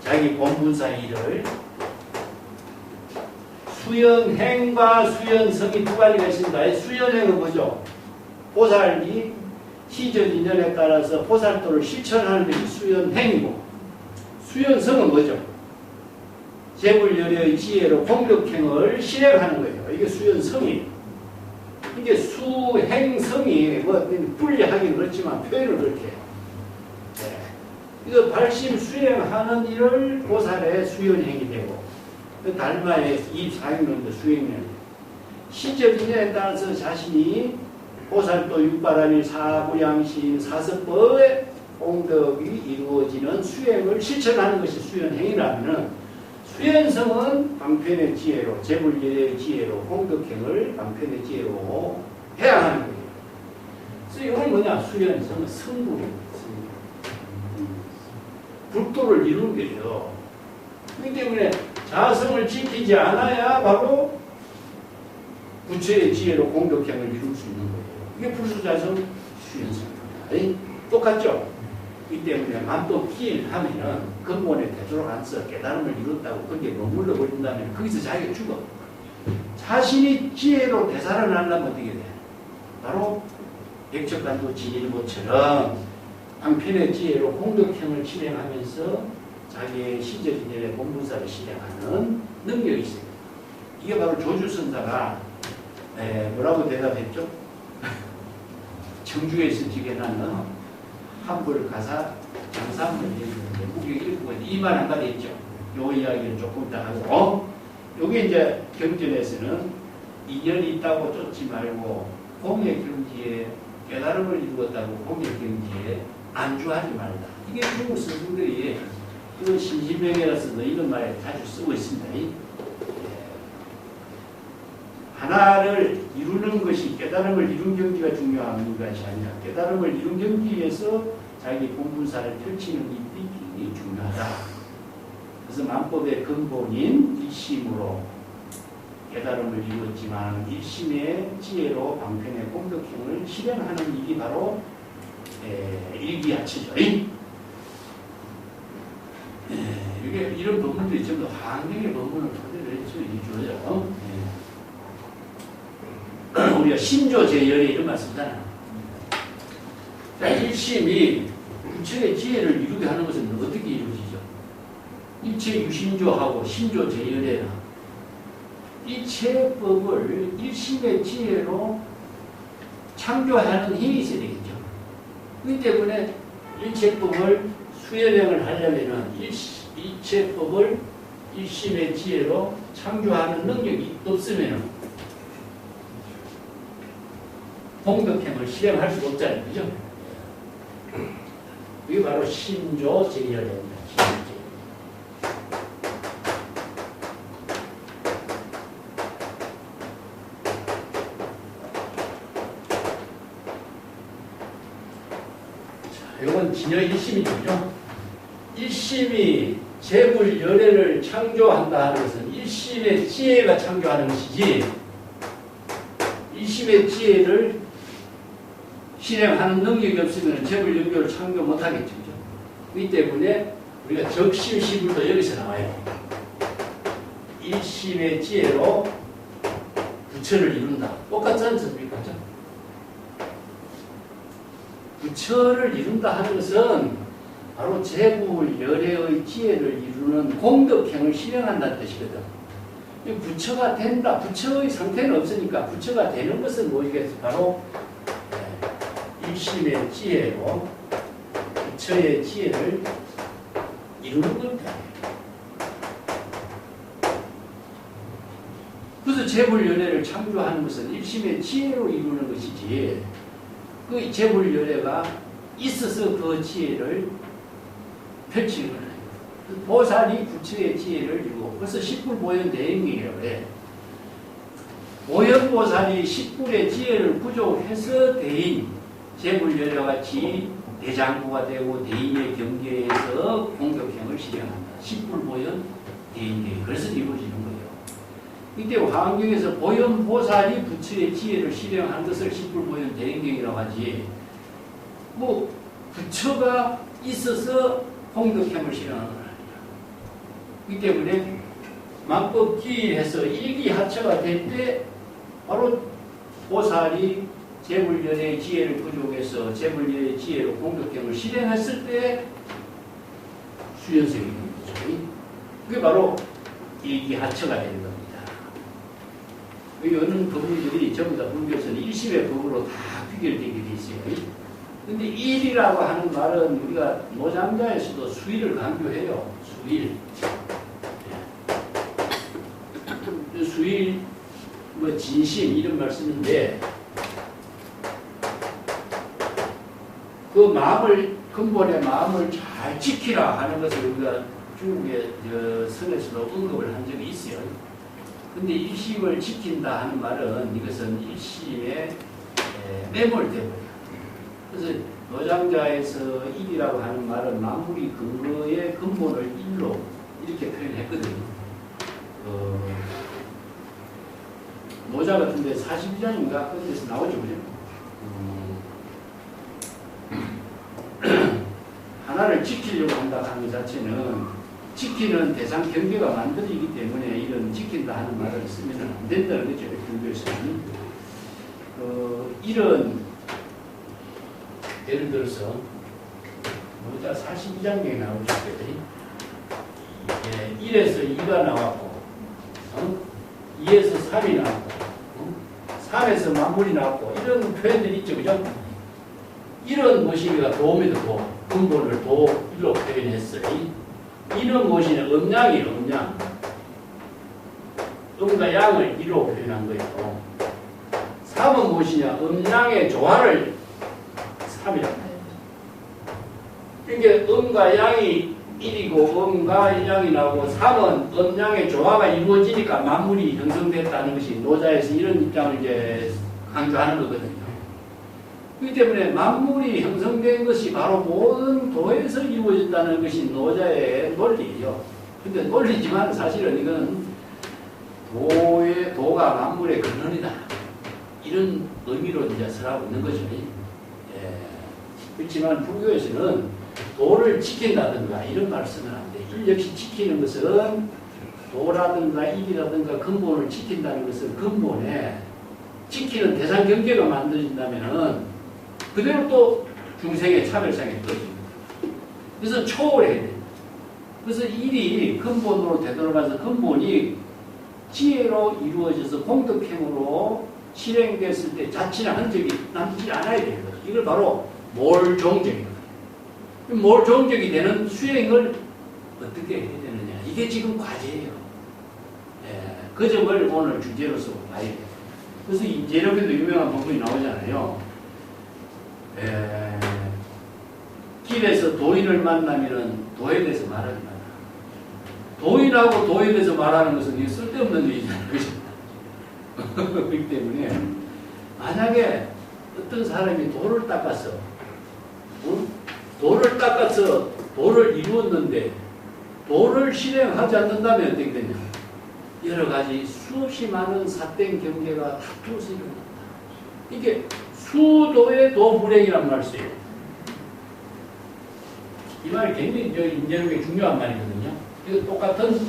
자기 본분사 일을 수연행과 수연성이 두 가지가 있습니다. 수연행은 뭐죠? 보살이 시절인연에 따라서 보살도를 실천하는 것이 수연행이고, 수연성은 뭐죠? 재불열의 지혜로 공덕행을 실행하는 거예요. 이게 수연성이에요. 이게 수행성이 뭐 분리하긴 그렇지만 표현을 그렇게 해요. 네. 이거 발심 수행하는 일을 보살의 수연행이 되고, 달마의 24행론도 수행령. 시절인연에 따라서 자신이 보살도 육바라밀 사불양심 사섭법의 공덕이 이루어지는 수행을 실천하는 것이 수연행이라면, 수연성은 방편의 지혜로, 재불예의 지혜로, 공덕행을 방편의 지혜로 해야 하는 거예요. 그래서 이건 뭐냐? 수연성은 성불입니다. 불도를 이루는 거예요. 그렇기 때문에 자성을 지키지 않아야 바로 부처의 지혜로 공덕행을 이룰 수 있는 거예요. 이게 불수자성 수연성입니다. 똑같죠? 이 때문에 만법 기일하면은 근본에 되돌아가서 깨달음을 이뤘다고 거기에 머물러 버린다면 거기서 자기가 죽어. 자신이 지혜로 되살아나려면 어떻게 돼? 바로 백척간도 진일보처럼 방편의 지혜로 공덕행을 실행하면서 자기의 시절인연의 본분사를 실행하는 능력이 있어요. 이게 바로 조주선사가 뭐라고 대답했죠? 청주에서 지게나는 한불 가사 장사문을 얘기했는데 무게 읽고 이만 한 가지 있죠. 요 이야기를 조금 이따 하고, 요게 이제 경전에서는 인연이 있다고 쫓지 말고 공의 경지에 깨달음을 이루었다고 공의 경지에 안주하지 말다. 이게 중국 스승들이 그 신신명이라서도 이런 말을 자주 쓰고 있습니다. 하나를 이루는 것이 깨달음을 이룬 경지가 중요한 것이 아니라 깨달음을 이룬 경지에서 자기 본분사를 펼치는 이 띠기 중요하다. 그래서 만법의 근본인 일심으로 깨달음을 이루었지만 일심의 지혜로 방편의 공덕행을 실행하는 일이 바로 일기야치죠. 이게 이런 법문들이 전부 환경의 법문을 토대로 해서 이루어져요. 우리가 신조제열에 이런 말 쓰잖아. 일심이 부처의 지혜를 이루게 하는 것은 어떻게 이루어지죠? 일체 유신조하고 신조제열에는 일체법을 일심의 지혜로 창조하는 힘이 있어야 되겠죠. 그렇기 때문에 일체법을 수연행을 하려면 일체법을 일심의 지혜로 창조하는 능력이 없으면 공덕행을 실행할 수 없잖아요. 그죠? 이게 바로 신조제열입니다. 이건 진여 일심이죠. 일심이 재불열애를 창조한다 하는 것은 일심의 지혜가 창조하는 것이지, 일심의 지혜를 실행하는 능력이 없으면 재불연교를 창조 못하겠죠. 그렇기 때문에 우리가 적심시불도 여기서 나와요. 일심의 지혜로 부처를 이룬다. 똑같지 않습니까? 부처를 이룬다 하는 것은 바로 재불열애의 지혜를 이루는 공덕행을 실행한다는 뜻이거든. 부처가 된다. 부처의 상태는 없으니까 부처가 되는 것은 뭐이겠어? 바로 일심의 지혜로 부처의 지혜를 이루는 겁니다. 그래서 재불연회를 창조하는 것은 일심의 지혜로 이루는 것이지, 그 재불연회가 있어서 그 지혜를 펼치는 거예요. 보살이 부처의 지혜를 이루고, 그래서 십불보현 대행경이라고 해. 보현보살이 십불의 지혜를 구족해서 대인, 재불연회와 같이 대장부가 되고 대인의 경계에서 공격행을 실행한다. 십불보현 대인경이 그래서 이루어지는 거예요. 이때 화엄경에서 보현보살이 부처의 지혜를 실행한 것을 십불보현 대인경이라고 하지, 뭐 부처가 있어서 공덕행을 실행하는 건 아니야. 이 때문에 만법기해서 일기하처가 될 때 바로 보살이 재불연의 지혜를 부족해서 재불연의 지혜로 공덕행을 실행했을 때 수연성이 있는 거죠. 그게 바로 일기하처가 되는 겁니다. 이런 법문들이 전부 다 불교에서는 일심의 법으로 다 귀결되게 돼 있어요. 근데 일이라고 하는 말은 우리가 노장자에서도 수일을 강조해요. 수일. 수일, 뭐 진심 이런 말씀인데, 그 마음을, 근본의 마음을 잘 지키라 하는 것을 우리가 중국의 선에서도 언급을 한 적이 있어요. 근데 일심을 지킨다 하는 말은 이것은 일심에 매몰되어버려요. 그래서 노장자에서 일이라고 하는 말은 만물이 근거의 근본을 일로 이렇게 표현했거든요. 노자 같은데 42장인가 그런 데서 나오죠, 그죠? 하나를 지키려고 한다 하는 것 자체는 지키는 대상 경계가 만들어지기 때문에 이런 지킨다 하는 말을 쓰면 안 된다는 거죠, 불교에서는. 이런 예를 들어서 노자 42장경에 나오죠. 1에서 2가 나왔고 2에서 3이 나왔고 3에서 만물이 나왔고 이런 표현들이 있죠. 그죠? 이런 무엇이가 도움에도 도, 근본을 도로 표현했어요. 이는 무엇이냐? 음양이에요. 음양. 음과 양을 이로 표현한 거예요. 3은 무엇이냐? 음양의 조화를 3이라고 해요. 그러니까 음과 양이 1이고 음과 양이 나오고 3은 음양의 조화가 이루어지니까 만물이 형성됐다는 것이 노자에서 이런 입장을 이제 강조하는 거거든요. 그렇기 때문에 만물이 형성된 것이 바로 모든 도에서 이루어졌다는 것이 노자의 논리예요. 근데 논리지만 사실은 이건 도가 만물의 근원이다. 이런 의미로 이제 설하고 있는 거죠. 그렇지만 불교에서는 도를 지킨다든가 이런 말 쓰면 안 돼. 일 역시 지키는 것은 도라든가 일이라든가 근본을 지킨다는 것은 근본에 지키는 대상 경계가 만들어진다면은 그대로 또 중생의 차별성이 떨어집니다. 그래서 초월해야 돼. 그래서 일이 근본으로 되돌아가서 근본이 지혜로 이루어져서 공덕행으로 실행됐을 때 자치는 흔적이 남지 않아야 되는 거죠. 이걸 바로 몰종적이거든요. 몰종적이 되는 수행을 어떻게 해야 되느냐. 이게 지금 과제예요. 그 점을 오늘 주제로서 봐야 돼요. 그래서 이재력에도 유명한 부분이 나오잖아요. 길에서 도인을 만나면은 도에 대해서 말하지 마라. 도인하고 도에 대해서 말하는 것은 이게 쓸데없는 일이잖아요. 그렇기 때문에 만약에 어떤 사람이 도를 닦아서 도를 이루었는데 도를 실행하지 않는다면 어떻게 되냐? 여러 가지 수없이 많은 삿된 경계가 다투어서 일어난다. 이게 수도의 도불행이란 말을 써요. 이 말이 굉장히 인재력에 중요한 말이거든요. 이거 똑같은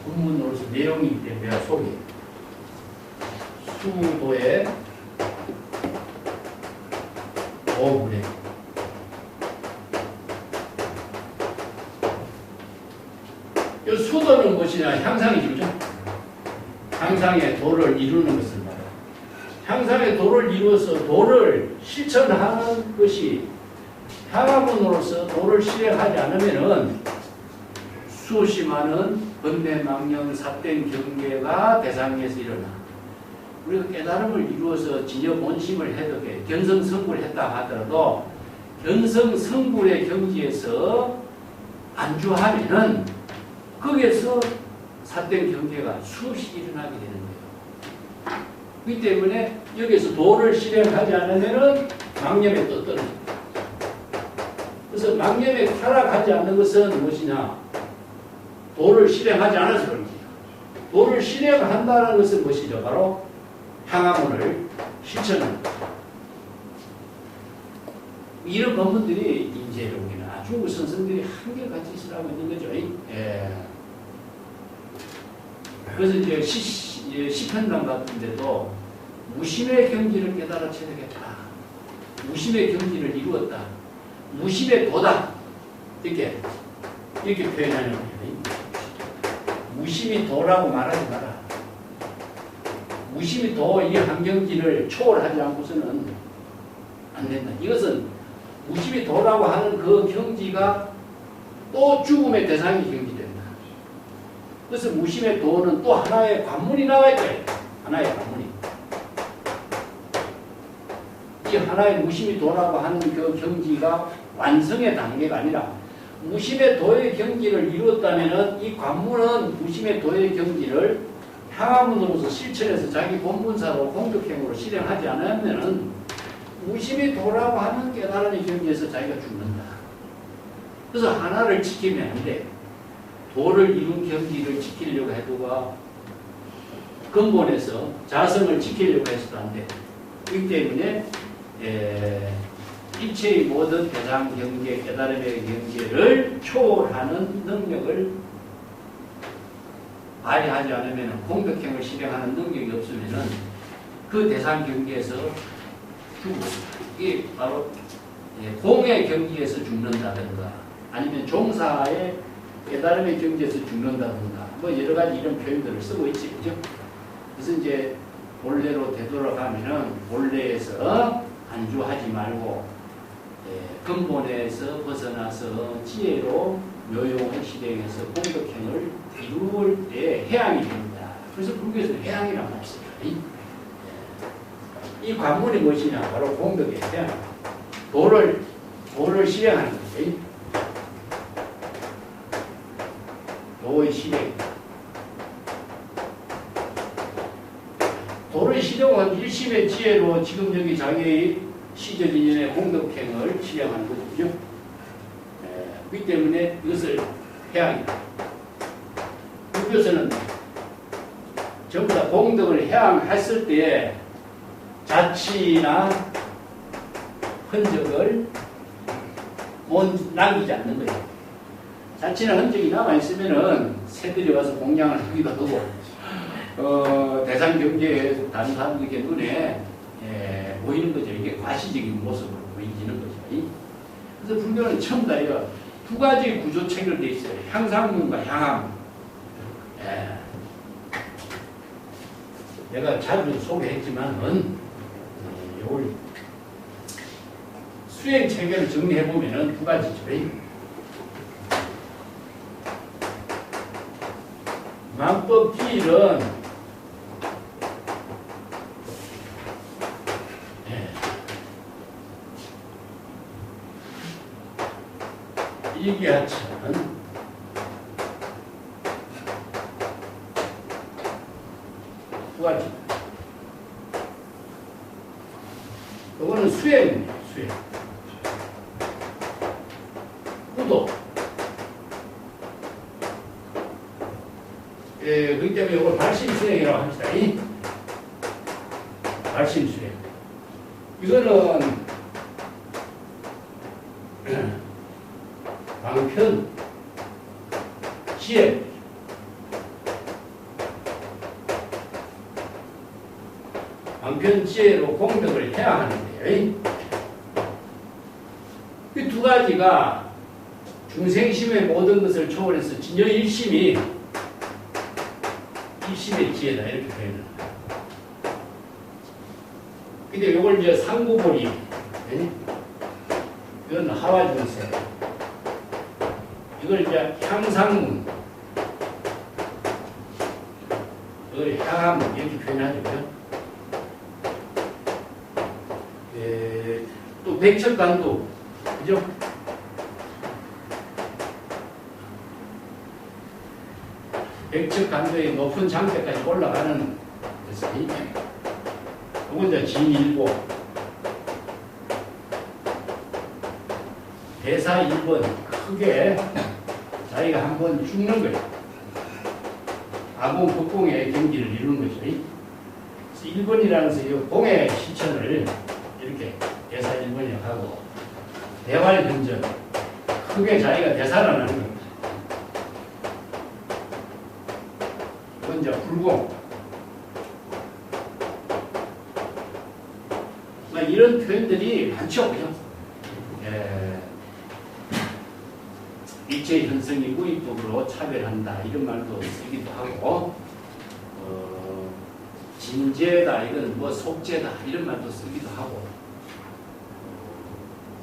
본문으로서 내용이기 때문에 내가 소개해. 수도의 도불행. 이 수도는 무엇이냐? 향상이죠. 그죠? 향상의 도를 이루는 것을 말해요. 향상의 도를 이루어서 도를 실천하는 것이 향화문으로서 도를 실행하지 않으면은 수없이 많은 번뇌망령 삿된 경계가 대상에서 일어나. 우리가 깨달음을 이루어서 진여본심을 해독해 견성성불을 했다 하더라도 견성성불의 경지에서 안주하면은 거기에서 삿된 경계가 수없이 일어나게 되는 거예요. 그렇기 때문에 여기서 도를 실행하지 않으면은 망념에 또 떨어집니다. 그래서 망념에 타락하지 않는 것은 무엇이냐? 도를 실행하지 않아서 그런 거예요. 도를 실행한다는 것은 무엇이죠? 바로 향화문을 실천하는 거죠. 이런 법문들이 인재록이나 중국 선생들이 한결같이 쓰라고 있는 거죠. 예. 그래서 이제 시편당 같은 데도 무심의 경지를 깨달아 체득했다. 무심의 경지를 이루었다. 무심의 도다. 이렇게 표현하는 거예요. 무심이 도라고 말하지 마라. 무심이 도 이 한경지를 초월하지 않고서는 안 된다. 이것은 무심이 도라고 하는 그 경지가 또 죽음의 대상이 경지된다. 그래서 무심의 도는 또 하나의 관문이 나와야 돼. 하나의 관문이. 이 하나의 무심이 도라고 하는 그 경지가 완성의 단계가 아니라 무심의 도의 경지를 이루었다면 이 관문은 무심의 도의 경지를 향화문으로서 실천해서 자기 본분사로 공덕행으로 실행하지 않으면 무심의 도라고 하는 깨달음의 경지에서 자기가 죽는다. 그래서 하나를 지키면 안 돼. 도를 이룬 경지를 지키려고 해도가 근본에서 자성을 지키려고 해서도 안 돼. 그렇기 때문에 일체의 모든 대상 경계, 깨달음의 경계를 초월하는 능력을 발휘하지 않으면 공덕행을 실행하는 능력이 없으면 그 대상 경계에서 죽습니다. 이게 바로 공의 경지에서 죽는다든가 아니면 종사의 깨달음의 경지에서 죽는다든가 뭐 여러 가지 이런 표현들을 쓰고 있지, 그죠? 그래서 이제 본래로 되돌아가면은 본래에서 안주하지 말고 근본에서 벗어나서 지혜로 묘용을 실행해서 공덕행을 이룰 때 해양이 됩니다. 그래서 불교에서는 해양이라고 말을 써요. 이 관문이 무엇이냐? 바로 공덕의 해양. 도를 실행하는 거죠. 도의 실행. 도를 실행한 일심의 지혜로 지금 여기 자기의 시절인연의 공덕행을 실행하는 거죠. 그렇기 때문에 이것을 해양이다. 불교에서는 전부 다 공덕을 해양했을 때에 자취나 흔적을 남기지 않는 거예요. 자취나 흔적이 남아있으면은 새들이 와서 공양을 하기도 하고, 대상 경계에 다른 사람들에게 눈에 보이는 거죠. 이게 과시적인 모습으로 보이지는 거죠. 그래서 불교는 처음 다 이거 두 가지 구조 체결되어 있어요. 향상문과 향화문. 내가 자주 소개했지만은 이걸 수행 체계를 정리해 보면은 두 가지죠. 망법 기일은 일기하차는 두 가지. 이거는 수행이에요. 수행. 구도. 그렇기 때문에 이걸 발심수행이라고 합시다. 발심수행. 이거는 방편, 지혜. 방편, 지혜로 공덕을 해야 하는데요. 이 두 가지가 중생심의 모든 것을 초월해서 진여 일심의 지혜다. 이렇게 표현합니다. 근데 요걸 이제 상구보리, 이건 하와중세, 이걸 이제 향상문, 이걸 향하문 이렇게 표현하죠. 그죠? 또 백척간도, 그죠? 백척간도의 높은 장대까지 올라가는 것이 이건 이제 진일보, 대사 1번 크게 자기가 한번 죽는 거예요. 아공 극공의 경기를 이루는 거죠. 그래서 1번이라는 것이 공의 실천을 이렇게 대사 1번이라고 하고, 대활견전 크게 자기가 대사를 하는 겁니다. 이건 이제 불공, 이런 표현들이 많죠. 그죠? 일체 현성이 무의법으로 차별한다 이런 말도 쓰기도 하고, 진죄다 이건 뭐 속죄다 이런 말도 쓰기도 하고,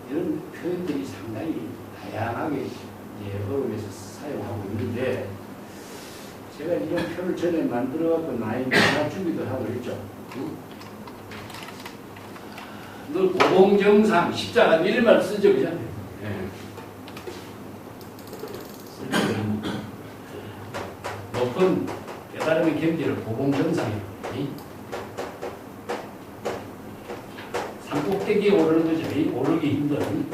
이런 표현들이 상당히 다양하게 어록에서 사용하고 있는데, 제가 이런 표현을 전에 만들어갖고 많이 나눠주기도 하고 있죠. 늘 고봉정상, 십자가 이런 말 쓰죠. 그죠? 높은 깨달음의 경지를 고봉정상이에요. 산꼭대기에 오르는 거죠. 오르기 힘든.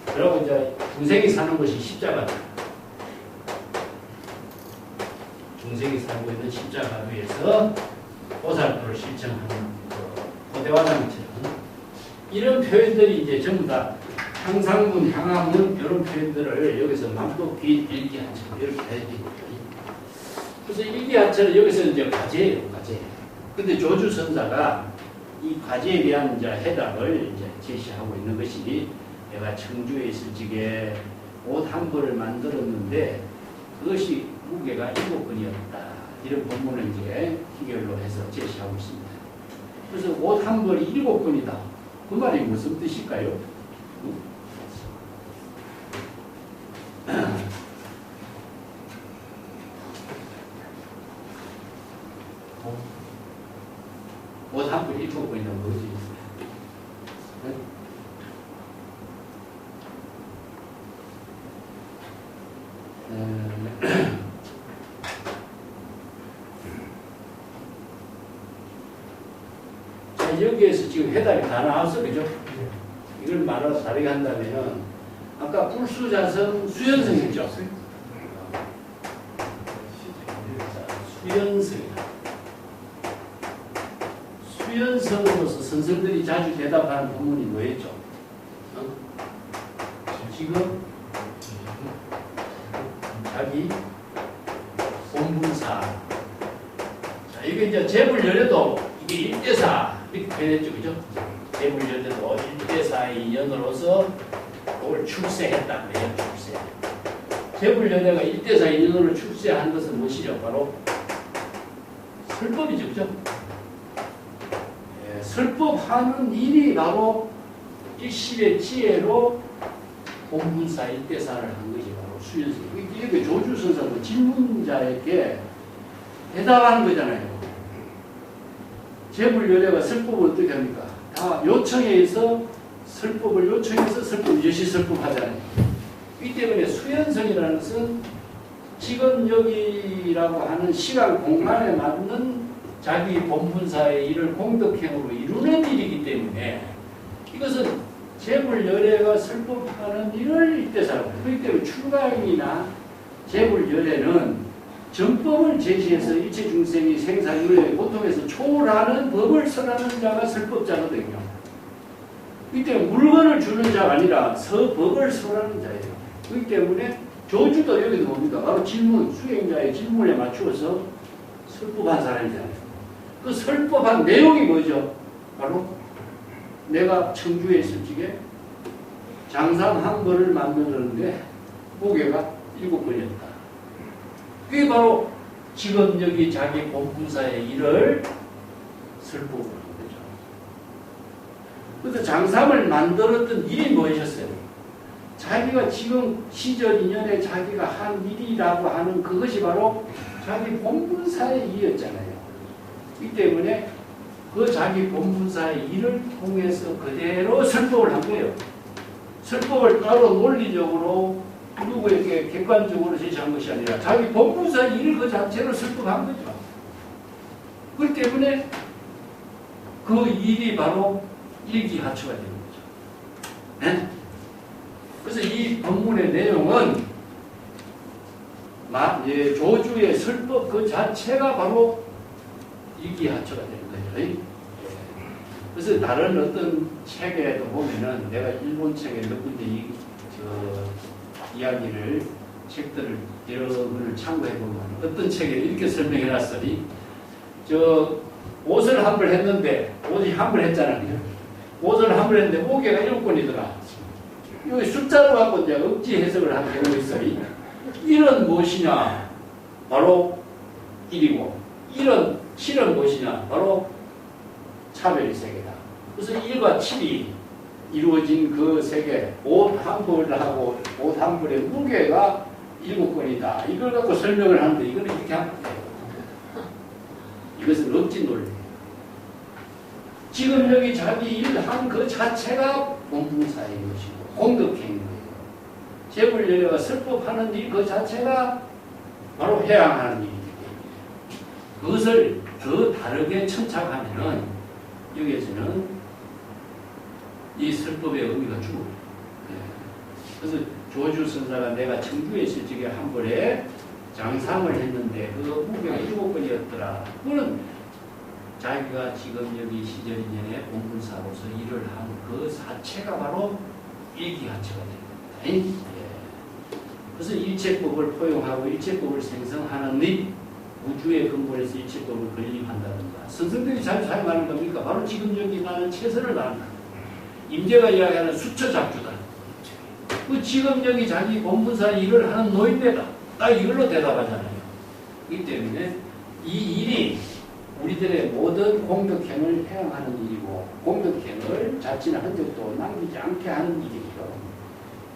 그리고 이제 중생이 사는 곳이 십자가다. 중생이 살고 있는 십자가 위에서 보살도를 실천하는 고대화장처럼 이런 표현들이 이제 전부 다 향상문, 향화문 이런 표현들을 여기서 만법기 일기하처럼 이렇게 해줍니다. 그래서 일기하처럼 여기서 이제 과제예요, 과제. 근데 조주선사가 이 과제에 대한 이제 해답을 이제 제시하고 있는 것이, 내가 청주에 있을 적에 옷 한 벌을 만들었는데 그것이 무게가 7건이었다. 이런 본문을 이제 희결로 해서 제시하고 있습니다. 그래서 옷 한 벌이 7건이다. 그 말이 무슨 뜻일까요? 옷 한 벌이 7건이다. 뭐지? 여기에서 지금 해답이 다 나왔어, 그죠? 이걸 말아서 다르게 한다면, 아까 불수자성 수연성이죠? 수연성이다. 수연성으로서 선생들이 자주 대답하는 본문이 뭐였죠? 지금 자기 본분사. 자, 이게 이제 재불열애도 이게 1대4 이렇게 표현했죠, 그죠? 재불열애도 1대4의 인연으로서 그걸 출세했다. 그래요, 출세. 재불열애가 1대4 인연으로 출세한 것은 무엇이죠? 바로 설법이죠, 그죠? 예, 설법하는 일이 바로 일실의 지혜로 본분사 1대4를 한 것이 바로 수연성. 이게 조주선사도 질문자에게 대답하는 거잖아요. 재불열애가 설법을 어떻게 합니까? 다 요청에 의해서 설법을 요청해서 설법, 여시 설법하잖아요. 이 때문에 수연성이라는 것은 지금 여기라고 하는 시간 공간에 맞는 자기 본분사의 일을 공덕행으로 이루는 일이기 때문에 이것은 재불열애가 설법하는 일을 이때사라고 해요. 그렇기 때문에 출가행이나 재불열애는 정법을 제시해서 일체 중생이 생사유의 고통에서 초월하는 법을 설하는 자가 설법자거든요. 그렇기 때문에 물건을 주는 자가 아니라 서법을 설하는 자예요. 그렇기 때문에 조주도 여기도 봅니다. 바로 질문, 수행자의 질문에 맞추어서 설법한 사람이잖아요. 그 설법한 내용이 뭐죠? 바로 내가 청주에 있을 적에 장삼 한 벌을 만들었는데 무게가 7건이었다. 그게 바로 지금 여기 자기 본분사의 일을 설법을 한 거죠. 그래서 장삼을 만들었던 일이 뭐였어요? 자기가 지금 시절 인연에 자기가 한 일이라고 하는 그것이 바로 자기 본분사의 일이었잖아요. 이 때문에 그 자기 본분사의 일을 통해서 그대로 설법을 한 거예요. 설법을 따로 논리적으로 누구에게 객관적으로 제시한 것이 아니라 자기 본분사의 일을 그 자체로 설법한 거죠. 그렇기 때문에 그 일이 바로 일기하초가 되는 거죠. 네? 그래서 이 본문의 내용은 조주의 설법 그 자체가 바로 일기하초가 되는 거죠. 그래서 다른 어떤 책에도 보면은 내가 일본 책에 몇 군데 이야기를 책들을 여러 권을 참고해 보면 어떤 책에 이렇게 설명해 놨으니 옷을 한 벌 했는데 옷이 한 벌 했잖아요. 옷을 한 벌 했는데 무게가 7권이더라. 여기 숫자로 갖고 이제 억지 해석을 하는 경우가 있어요. 1은 무엇이냐? 바로 1이고 7은 무엇이냐? 바로 차별이 3개다. 그래서 1과 7이 이루어진 그 3개, 옷 한 벌하고 옷 한 벌의 무게가 7권이다. 이걸 갖고 설명을 하는데 이거는 이렇게 하면 안 돼요. 이것은 억지 논리예요. 지금 여기 자기 일한 그 자체가 본분사인 것이고 공덕행인 거예요. 재물연애가 설법하는 일 그 자체가 바로 해양하는 일이기 때문에 그것을 더 다르게 천착하면은 여기에서는 이 설법의 의미가 죽어요. 그래서 조주 선사가 내가 청주에 있을 적에 한 벌에 장삼을 했는데 그 무게가 7권이었더라. 그거는 자기가 지금 여기 시절인연의 본분사로서 일을 한 그 자체가 바로 일기하처가 됩니다. 그래서 일체법을 포용하고 일체법을 생성하는 및 우주의 근본에서 일체법을 건립한다든가 선생들이 잘 사용하는 겁니까? 바로 지금 여기 나는 최선을 다한다. 임재가 이야기하는 수처작주다. 그 지금 여기 자기 본분사 일을 하는 노인네다. 딱 이걸로 대답하잖아요. 그렇기 때문에 이 일이 우리들의 모든 공덕행을 해양하는 일이고 공덕행을 자칫 한 적도 남기지 않게 하는 일이죠.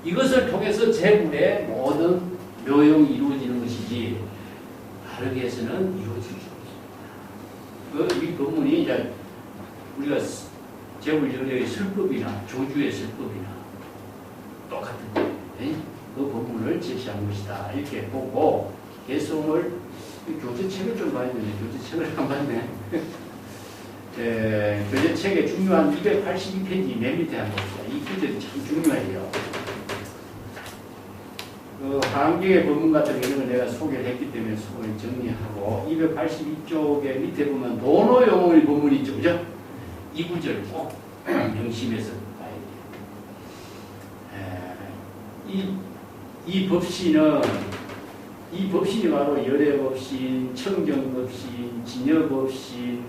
이것을 통해서 재물의 모든 묘용이 이루어지는 것이지 다르게 해서는 이루어질 수 없습니다. 이 본문이 이제 우리가 재물연애의 설법이나 조주의 설법이나 똑같은 거예요. 그 본문을 제시한 것이다. 이렇게 보고 개성을 교재책을 좀 봐야 되네. 교재책을 안 봤네. 교재책의 중요한 282페이지 맨 밑에 한번 봅시다. 이 교재도 참 중요해요. 한국의 법문 같은 경우는 내가 소개를 했기 때문에 소개를 정리하고 282쪽에 밑에 보면 도노용의 법문이 있죠. 그죠? 이 구절 꼭 명심해서 봐야 돼요. 이 법신이 바로 열애법신, 청정법신, 진여법신,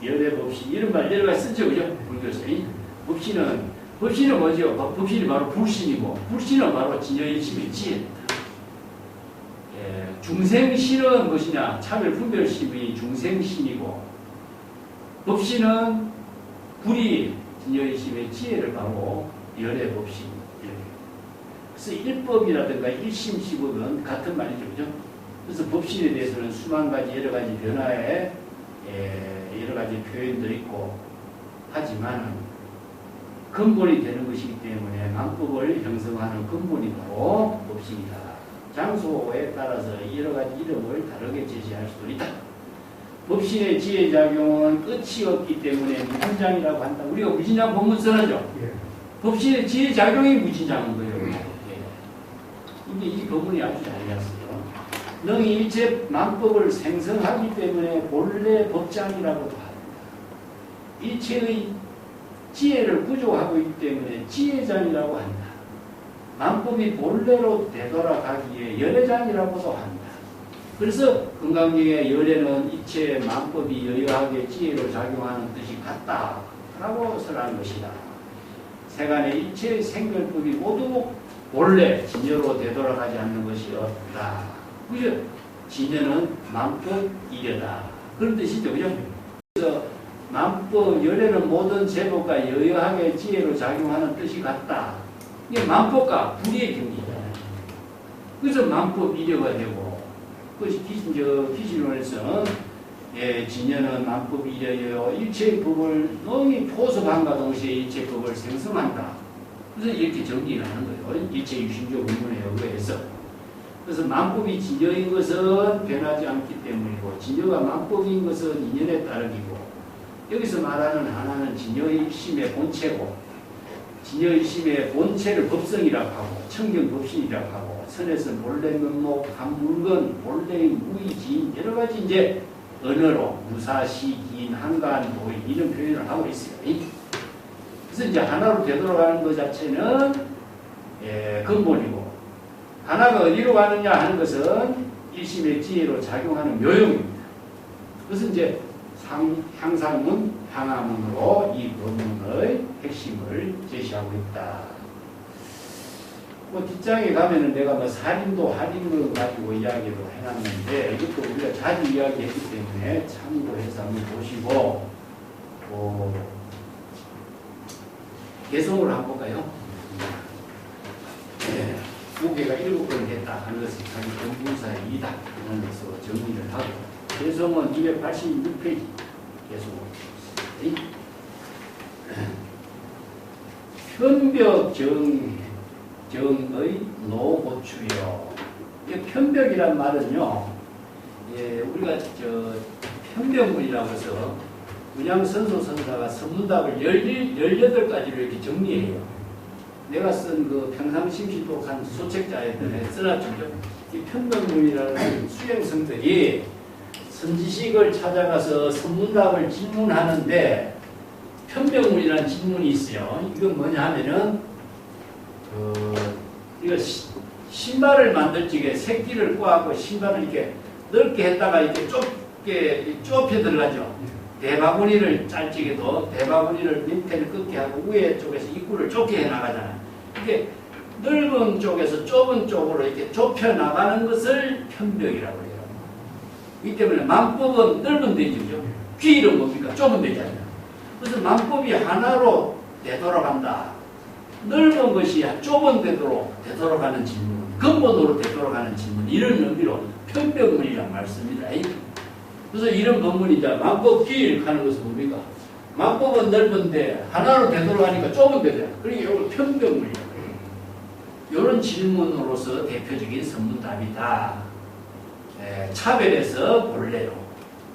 열애법신 이런 말 여러 가지 쓰죠. 그죠? 불교에서. 법신은 뭐죠? 법신이 바로 불신이고 불신은 바로 진여일심의 지혜다. 중생신은 무엇이냐? 차별분별심이 중생신이고 법신은 불이 진여일심의 지혜를 바로 열애법신. 그래서 일법이라든가 일심시법은 같은 말이죠. 그죠? 그래서 법신에 대해서는 수만 가지 여러 가지 변화의 여러 가지 표현도 있고 하지만 근본이 되는 것이기 때문에 망법을 형성하는 근본이 바로 법신이다. 장소에 따라서 여러 가지 이름을 다르게 제시할 수도 있다. 법신의 지혜작용은 끝이 없기 때문에 무진장이라고 한다. 우리가 무진장 본문 써놨죠? 법신의 지혜작용이 무진장인 거예요. 근데 이 법문이 아주 잘 나왔어요. 능히 일체 망법을 생성하기 때문에 본래 법장이라고도 합니다. 일체의 지혜를 구조하고 있기 때문에 지혜장이라고 한다. 망법이 본래로 되돌아가기에 열애장이라고도 한다. 그래서 건강경의 열애는 일체 망법이 여여하게 지혜로 작용하는 뜻이 같다라고 설한 것이다. 세간의 일체의 생멸법이 모두 본래 진여로 되돌아가지 않는 것이 없다. 그죠? 진여는 망법 이려다. 그런 뜻이죠. 그죠? 그래서 만법 열애는 모든 제법과 여여하게 지혜로 작용하는 뜻이 같다. 이게 만법과 불의의 경지잖아요. 그래서 만법 이려가 되고, 그것이 기신론에서는 진여는 만법 이려요. 일체의 법을 너무 포섭함과 동시에 일체의 법을 생성한다. 그래서 이렇게 정리를 하는 거예요. 일체 유심조 근본에 의해서. 그래서 만법이 진여인 것은 변하지 않기 때문이고, 진여가 만법인 것은 인연에 따르기고, 여기서 말하는 하나는 진여의 일심의 본체고, 진여의 일심의 본체를 법성이라고 하고, 청경법신이라고 하고, 선에서 본래 면목, 간물건, 본래의 무의지인, 여러 가지 이제 언어로 무사시, 긴, 한간, 도인 이런 표현을 하고 있어요. 그래서 이제 하나로 되돌아가는 것 자체는 근본이고, 하나가 어디로 가느냐 하는 것은 일심의 지혜로 작용하는 묘용입니다. 그래서 이제 향상문, 향화문으로 이 법문의 핵심을 제시하고 있다. 뭐 뒷장에 가면은 내가 뭐 살인도 할인을 가지고 이야기도 해놨는데, 이것도 우리가 자주 이야기했기 때문에 참고해서 한번 보시고, 개성으로 한번 볼까요? 네. 무게가 7번 됐다 하는 것은 자기 본분사의 이다 하는 것으로 정리를 하고, 개성은 286페이지 개성으로 편벽 정의 노고추요. 이 편벽이란 말은요, 우리가 편벽문이라고 해서 그냥 선소선사가 선문답을 18가지로 이렇게 정리해요. 내가 쓴 그 평상심시독한 소책자애들에 써놨죠. 이 편벽문이라는 수행성들이 선지식을 찾아가서 선문답을 질문하는데, 편벽문이라는 질문이 있어요. 이건 뭐냐 하면은, 이거 신발을 만들 적에 새끼를 꼬아갖고 신발을 이렇게 넓게 했다가 이렇게 좁혀 들어가죠. 대바구니를 짤 적에도 대바구니를 밑에를 꺾게 하고 위에 쪽에서 입구를 좁게 해 나가잖아요. 이게 넓은 쪽에서 좁은 쪽으로 이렇게 좁혀 나가는 것을 편벽이라고 해요. 이 때문에 만법은 넓은 데죠. 귀일은 뭡니까? 좁은 데잖아요. 그래서 만법이 하나로 되돌아간다. 넓은 것이 좁은 데로 되돌아가는 질문, 근본으로 되돌아가는 질문, 이런 의미로 편벽문이라는 말씀입니다. 그래서 이런 법문이자 만법 귀일 하는 것은 뭡니까? 만법은 넓은데 하나로 되돌아가니까 좁은 데잖아요. 그러니까 이걸 편벽문이라고 해요. 이런 질문으로서 대표적인 선문답이다. 차별해서 본래로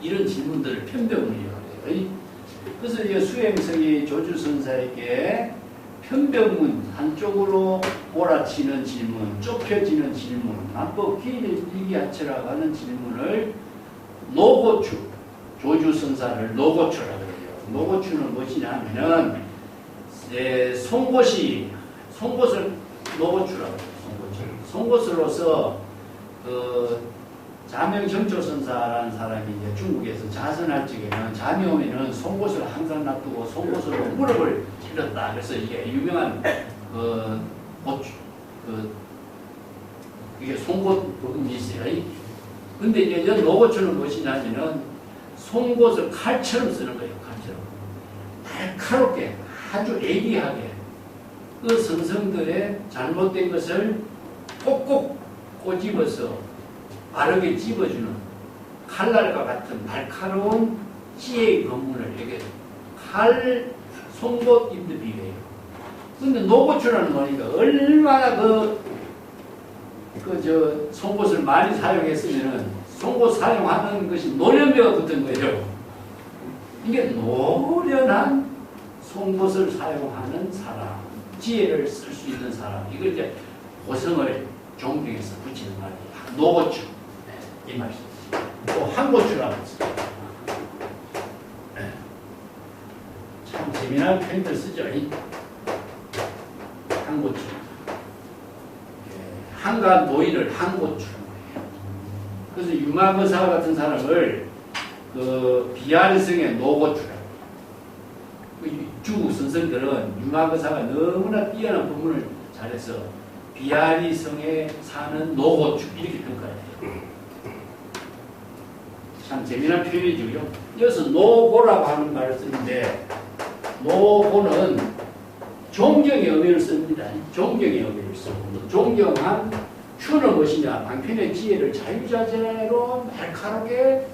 이런 질문들을 편벽문이라고 해요. 그래서 이 수행성이 조주선사에게 편벽문, 한쪽으로 몰아치는 질문, 좁혀지는 질문, 만법 귀일의 일기하처라고 하는 질문을 노고추, 조주선사를 노고추라고 해요. 노고추는 무엇이냐 하면은 송곳을 노고추라고 해요. 송곳으로서 자명정초선사라는 사람이 이제 중국에서 자선할 적에는 잠이 오면은 송곳을 항상 놔두고 송곳으로 무릎을 찔렀다. 그래서 이게 유명한 이게 송곳 부분이 있어요. 근데 이제 이 노고추는 무엇이냐면은 송곳을 칼처럼 쓰는 거예요. 칼처럼 날카롭게 아주 예리하게 그 선성들의 잘못된 것을 꼭꼭 꼬집어서 바르게 집어주는 칼날과 같은 날카로운 지혜의 법문을 이렇게 송곳 입는 비유예요. 근데 노고추라는 거니까 얼마나 송곳을 많이 사용했으면은 송곳 사용하는 것이 노련배가 붙은 거예요. 이게 노련한 송곳을 사용하는 사람, 지혜를 쓸 수 있는 사람, 이걸 이제 고성을 존경해서 붙이는 말이에요. 노고추. 이 말씀. 또 한고추라고 했어요. 참 재미난 표현들 쓰죠. 한고추. 한간 노인을 한고추. 그래서 유마거사 같은 사람을 비아리성의 노고추라고. 중국 선생들은 유마거사가 너무나 뛰어난 법문을 잘해서 비아리성에 사는 노고추 이렇게 평가해요. 참 재미난 표현이죠. 여기서 노고라고 하는 말을 쓰는데 노고는 존경의 의미를 씁니다. 존경의 의미를 쓰고 존경한 추는 무엇이냐? 방편의 지혜를 자유자재로 날카롭게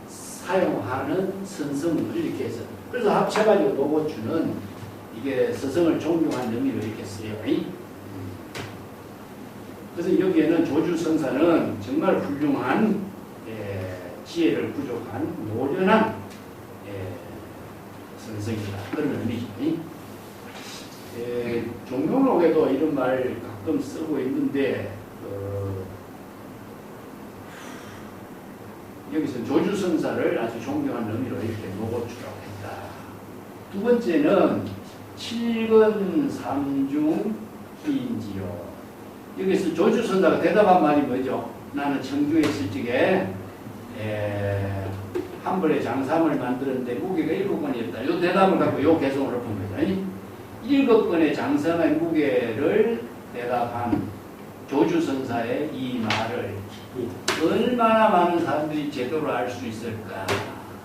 사용하는 선성을 이렇게 해서 그래서 합쳐가지고 노고추는 이게 스승을 존경한 의미로 이렇게 쓰여요. 그래서 여기에는 조주선사는 정말 훌륭한 지혜를 부족한 노련한 선생이다. 그런 의미죠. 종묘록에도 이런 말 가끔 쓰고 있는데 여기서 조주선사를 아주 존경한 의미로 이렇게 노고추라고 했다. 두 번째는 칠근 삼중 기인지요. 여기서 조주선사가 대답한 말이 뭐죠? 나는 청주에 있을 적에 한 벌의 장삼을 만들었는데 무게가 7건이었다. 이 대답을 갖고 이 개성을 엎은 거죠. 7건의 장삼의 무게를 대답한 조주선사의 이 말을 얼마나 많은 사람들이 제대로 알 수 있을까?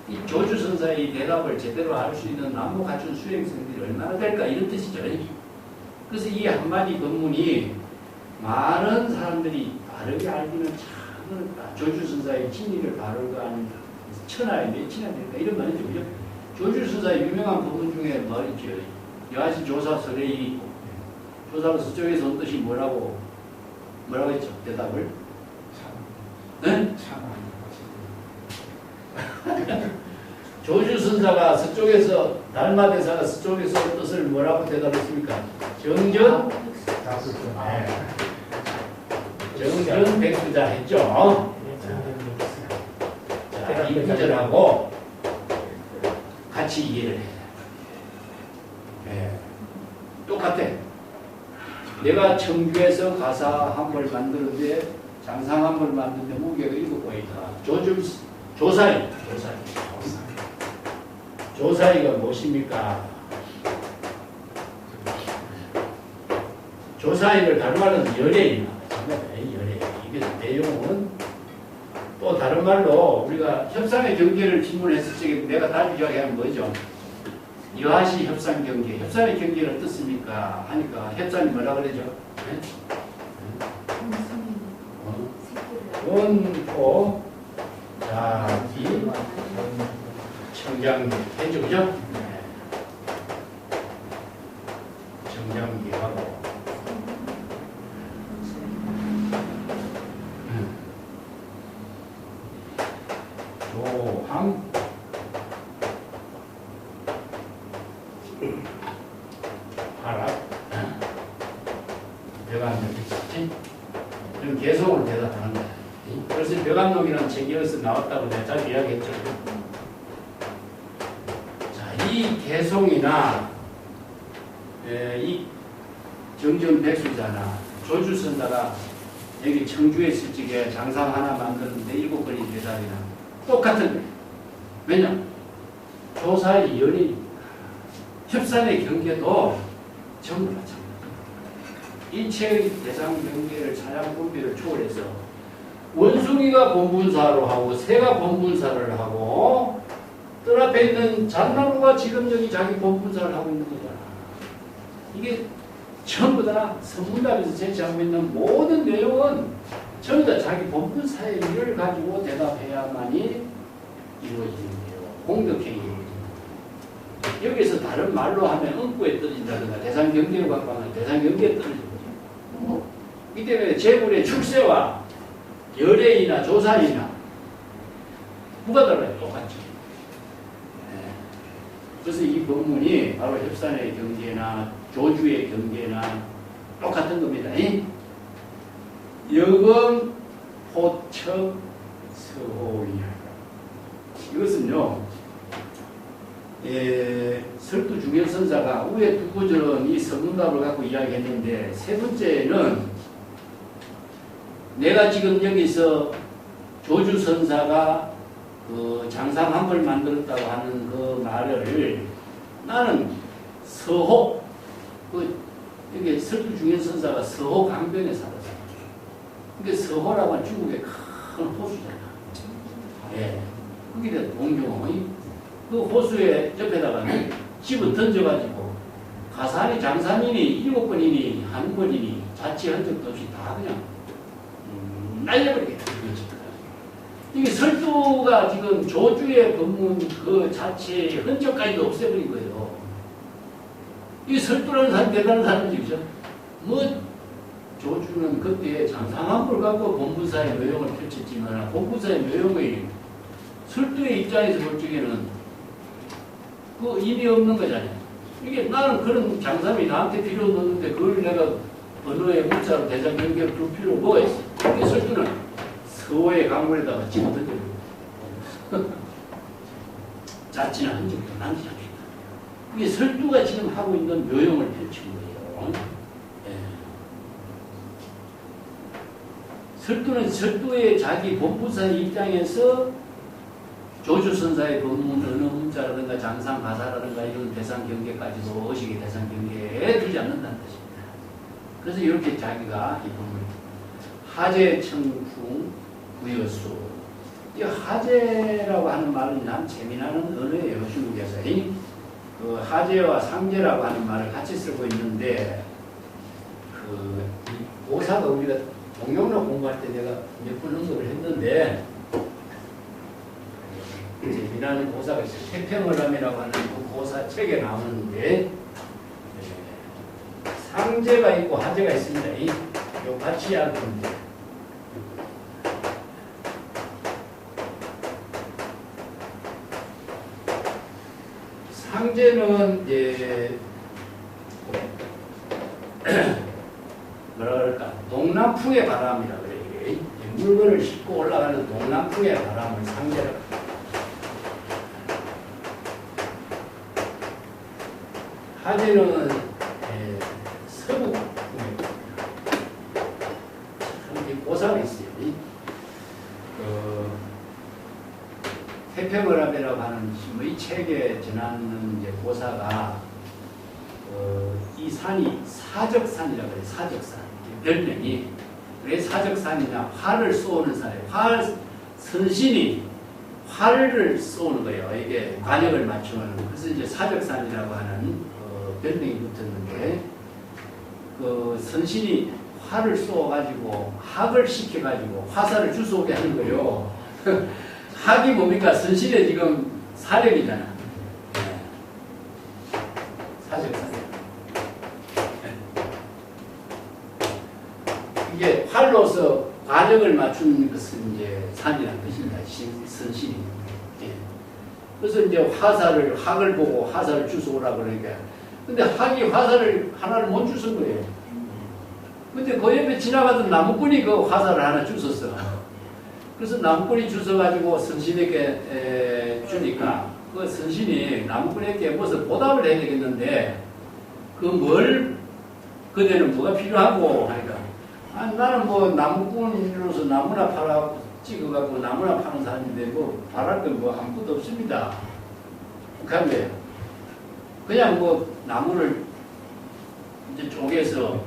이 조주선사의 이 대답을 제대로 알 수 있는 나무 갖춘 수행성들이 얼마나 될까? 이런 뜻이죠. 그래서 이 한마디 법문이 많은 사람들이 바르게 알기는 참 어렵다. 조주선사의 진리를 바르게 하는 천하에 몇이나 될까? 이런 말이죠. 그죠? 조주선사의 유명한 법문 중에 말이죠. 여하시 조사 설레이 있고 조사가 서쪽에서 온 뜻이 뭐라고 했죠? 대답을? 네? 조주선사가 서쪽에서 달마대사가 서쪽에서 온 뜻을 뭐라고 대답했습니까? 정전 정전 백수자 했죠. 자, 이 구절하고 같이 이해를 해요. 똑같아. 내가 청주에서 가사 한 벌 만드는데 장상 한 벌 만드는데 무게가 7건이다. 조사이가 무엇입니까? 조사이를 다른 말로는 연예인. 연예인. 이게 내용은 또 다른 말로 우리가 협상의 경계를 질문했을 적에 내가 답이 이야기하면 뭐죠? 여하시 협상 경계. 협상의 경계는 어떻습니까? 하니까 협상이 뭐라 그러죠? 네? 원포 자기 청장기 했죠, 그죠? 네. 청장기하고 조항 하락 벼감록 있었지? 그럼 개성으로 대답하는 거야. 그래서 벼감록이라는 책이 여기서 나왔다고 내가 잘 이야기했죠. 자, 이 개성이나 이 정전 백수자나 조주선사가 여기 청주에 있을 적에 장상 하나 만드는데 7건이 대답이나 똑같은 거예요. 왜냐? 조사의 연인, 협상의 경계도 전부 다 전부. 일체의 대상 경계를 차량 분배를 초월해서 원숭이가 본분사로 하고 새가 본분사를 하고 뜰 앞에 있는 잣나무가 지금 여기 자기 본분사를 하고 있는 거잖아. 이게 전부 다 선문답에서 제시하고 있는 모든 내용은 전부 다 자기 본분사의 일을 가지고 대답해야만이 이루어지는 거예요. 공덕행위. 여기서 다른 말로 하면 응구에 떨어진다든가 대상 경계를 갖고 하면 대상 경계에 떨어지는 거죠. 이 때문에 재물의 출세와 열애이나 조사이나 뭐가 달라요? 똑같죠. 네. 그래서 이 법문이 바로 협산의 경계나 조주의 경계나 똑같은 겁니다. 여금 포척 서호이야. 이것은요, 설두 중현선사가 위에 두 구절은 이 서문답을 갖고 이야기했는데 세 번째는 내가 지금 여기서 조주선사가 그 장상 한 벌 만들었다고 하는 그 말을 나는 서호, 여기 설두 중현선사가 서호 강변에 살았어요. 그게 서호라고 하는 중국의 큰 호수잖아. 예. 그게 된 동종. 그 호수에 옆에다가 집어 던져가지고 가산이 장산이니 7번이니 한 번이니 자치 흔적도 없이 다 그냥 날려버리겠다. 이게 설도가 지금 조주의 법문 그 자체의 흔적까지도 없애버린 거예요. 이 설도라는 사람 대단한 사람이죠. 뭐 조주는 그때 장상한불 갖고 본부사의 묘용을 펼쳤지만 본부사의 묘용의 설도의 입장에서 볼 적에는 그 의미 없는 거잖아요. 이게 나는 그런 장삼이 나한테 필요 없는데 그걸 내가 언어의 문자로 대장 연결 둘 필요 뭐가 있어? 이게 설도는 서호의 강물에다가 집어던져요. 자치는 한 적도 남지 않겠다. 이게 설도가 지금 하고 있는 묘용을 펼친 거예요. 예. 설도는 설도의 자기 본부사의 입장에서 조주선사의 법문, 어느 문자라든가 장상 가사라든가 이런 대상 경계까지도 의식의 대상 경계에 들지 않는다는 뜻입니다. 그래서 이렇게 자기가 이 법문 하재청풍 구여수, 이 하재라고 하는 말은 참 재미나는 언어예요. 중국에서 그 하재와 상재라고 하는 말을 같이 쓰고 있는데 그 고사가 우리가 동영로 공부할 때 내가 몇 번 언급을 했는데 재미나는 고사가 있어요. 태평어람이라고 하는 그 고사 책에 나오는데 상제가 있고 하제가 있습니다. 요 같이 하는데 상제는 이제 뭐라 그럴까 동남풍의 바람이라 그래요. 물건을 싣고 올라가는 동남풍의 바람을 상제라고 합니다. 하제는 서부 참 고사가 있어요. 태평어람이라고 하는 이 책에 전하는 이제 고사가 이 산이 사적산이라고 해요. 사적산 별명이 왜 사적산이냐? 활을 쏘는 산이에요. 선신이 활을 쏘는 거예요. 이게 관역을 맞추는. 그래서 이제 사적산이라고 하는 별명이 붙었는데 그 선신이 활을 쏘아가지고 학을 시켜가지고 화살을 주워오게 하는 거예요. 학이 뭡니까? 선신의 지금 사력이잖아. 네. 사적산. 이게 활로서 관역을 맞춘 것은 이제 산이라는 뜻입니다. 선신이. 예. 그래서 이제 학을 보고 화살을 주워오라 그러니까. 근데 학이 화살을 하나를 못 주운 거예요. 근데 그 옆에 지나가던 나무꾼이 그 화살을 하나 주웠어. 그래서 나무꾼이 주워가지고 선신에게 주니까 그 선신이 나무꾼에게 무슨 보답을 해야 되겠는데 그대는 뭐가 필요하고 하니까 나는 뭐 나무꾼으로서 나무나 팔아 찍어갖고 나무나 파는 사람인데 뭐 바랄 건 뭐 아무것도 없습니다. 그한 거예요. 그냥 뭐 나무를 이제 쪼개서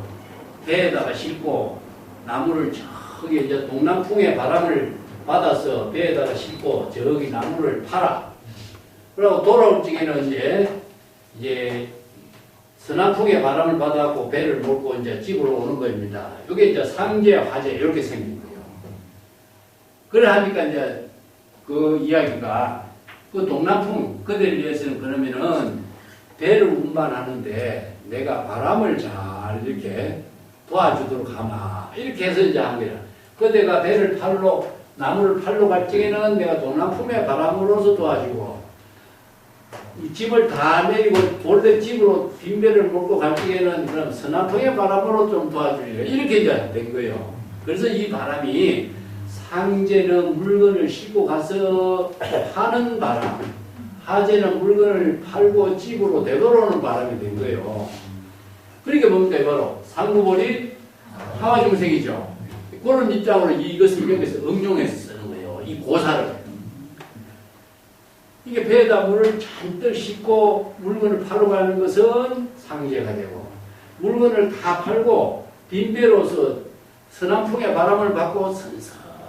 배에다가 싣고 나무를 저기 이제 동남풍의 바람을 받아서 배에다가 싣고 저기 나무를 팔아. 그리고 돌아올 적에는 이제 서남풍의 바람을 받아갖고 배를 몰고 이제 집으로 오는 겁니다. 이게 이제 상제, 화제 이렇게 생긴 거예요. 그래 하니까 이제 그 이야기가 그 동남풍 그대를 위해서는 그러면은 배를 운반하는데 내가 바람을 잘 이렇게 도와주도록 하마. 이렇게 해서 이제 한 거야. 그대가 배를 나무를 팔러 갈 적에는 내가 동남풍의 바람으로서 도와주고, 이 집을 다 내리고 본래 집으로 빈배를 몰고 갈 적에는 그럼 서남풍의 바람으로 좀 도와주려. 이렇게 이제 된 거예요. 그래서 이 바람이 상제는 물건을 싣고 가서 파는 바람, 하제는 물건을 팔고 집으로 되돌아오는 바람이 된 거예요. 그러니까 뭡니까? 바로 상구본이 하와중생이죠. 그런 입장으로 이것을 여기서 응용해서 쓰는 거예요. 이 고사를. 이게 배에다 물을 잔뜩 싣고 물건을 팔러 가는 것은 상제가 되고, 물건을 다 팔고 빈배로서 서남풍의 바람을 받고 선선히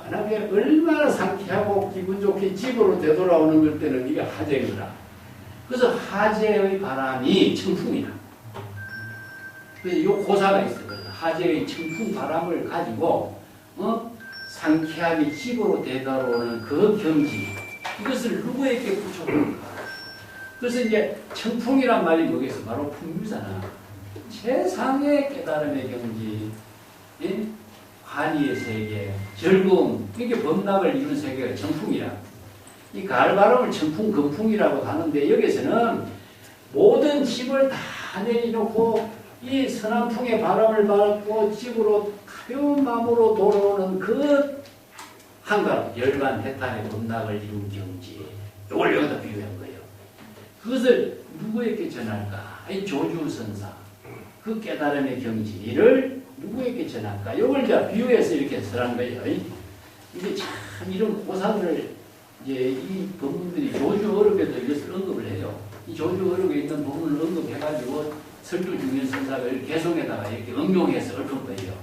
만약에 얼마나 상쾌하고 기분 좋게 집으로 되돌아오는 것 때는 이게 하재입니다. 그래서 하재의 바람이 청풍이다. 그래서 이 고사가 있어요. 하재의 청풍 바람을 가지고 상쾌하게 집으로 되돌아오는 그 경지, 이것을 누구에게 붙여볼까? 그래서 이제 청풍이란 말이 뭐겠어? 바로 풍류잖아. 최상의 깨달음의 경지, 환희의 세계, 즐거움, 이게 범락을 이루는 세계가 청풍이야. 이 가을 바람을 청풍, 금풍이라고 하는데 여기서는 모든 집을 다 내려놓고 이 서남풍의 바람을 받고 집으로 가벼운 마음으로 돌아오는 그 한가로 열반 해탈의 범락을 이룬 경지, 이걸 여기다 비유한 거예요. 그것을 누구에게 전할까? 이 조주선사, 그 깨달음의 경지를 누구에게 전할까? 이걸 이제 비유해서 이렇게 설한 거예요. 이게 참 이런 고사들을 이제 이 법문들이 조주 어록에도 이것을 언급을 해요. 이 조주 어록에 있는 법문을 언급해가지고 설주중현선사를 개성에다가 이렇게 응용해서 읊은 거예요.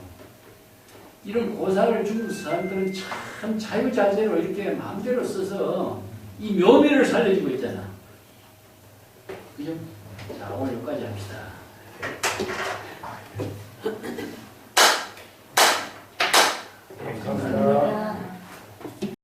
이런 고사를 중국 사람들은 참 자유자재로 이렇게 마음대로 써서 이 묘미를 살려주고 있잖아. 그죠? 자, 오늘 여기까지 합시다.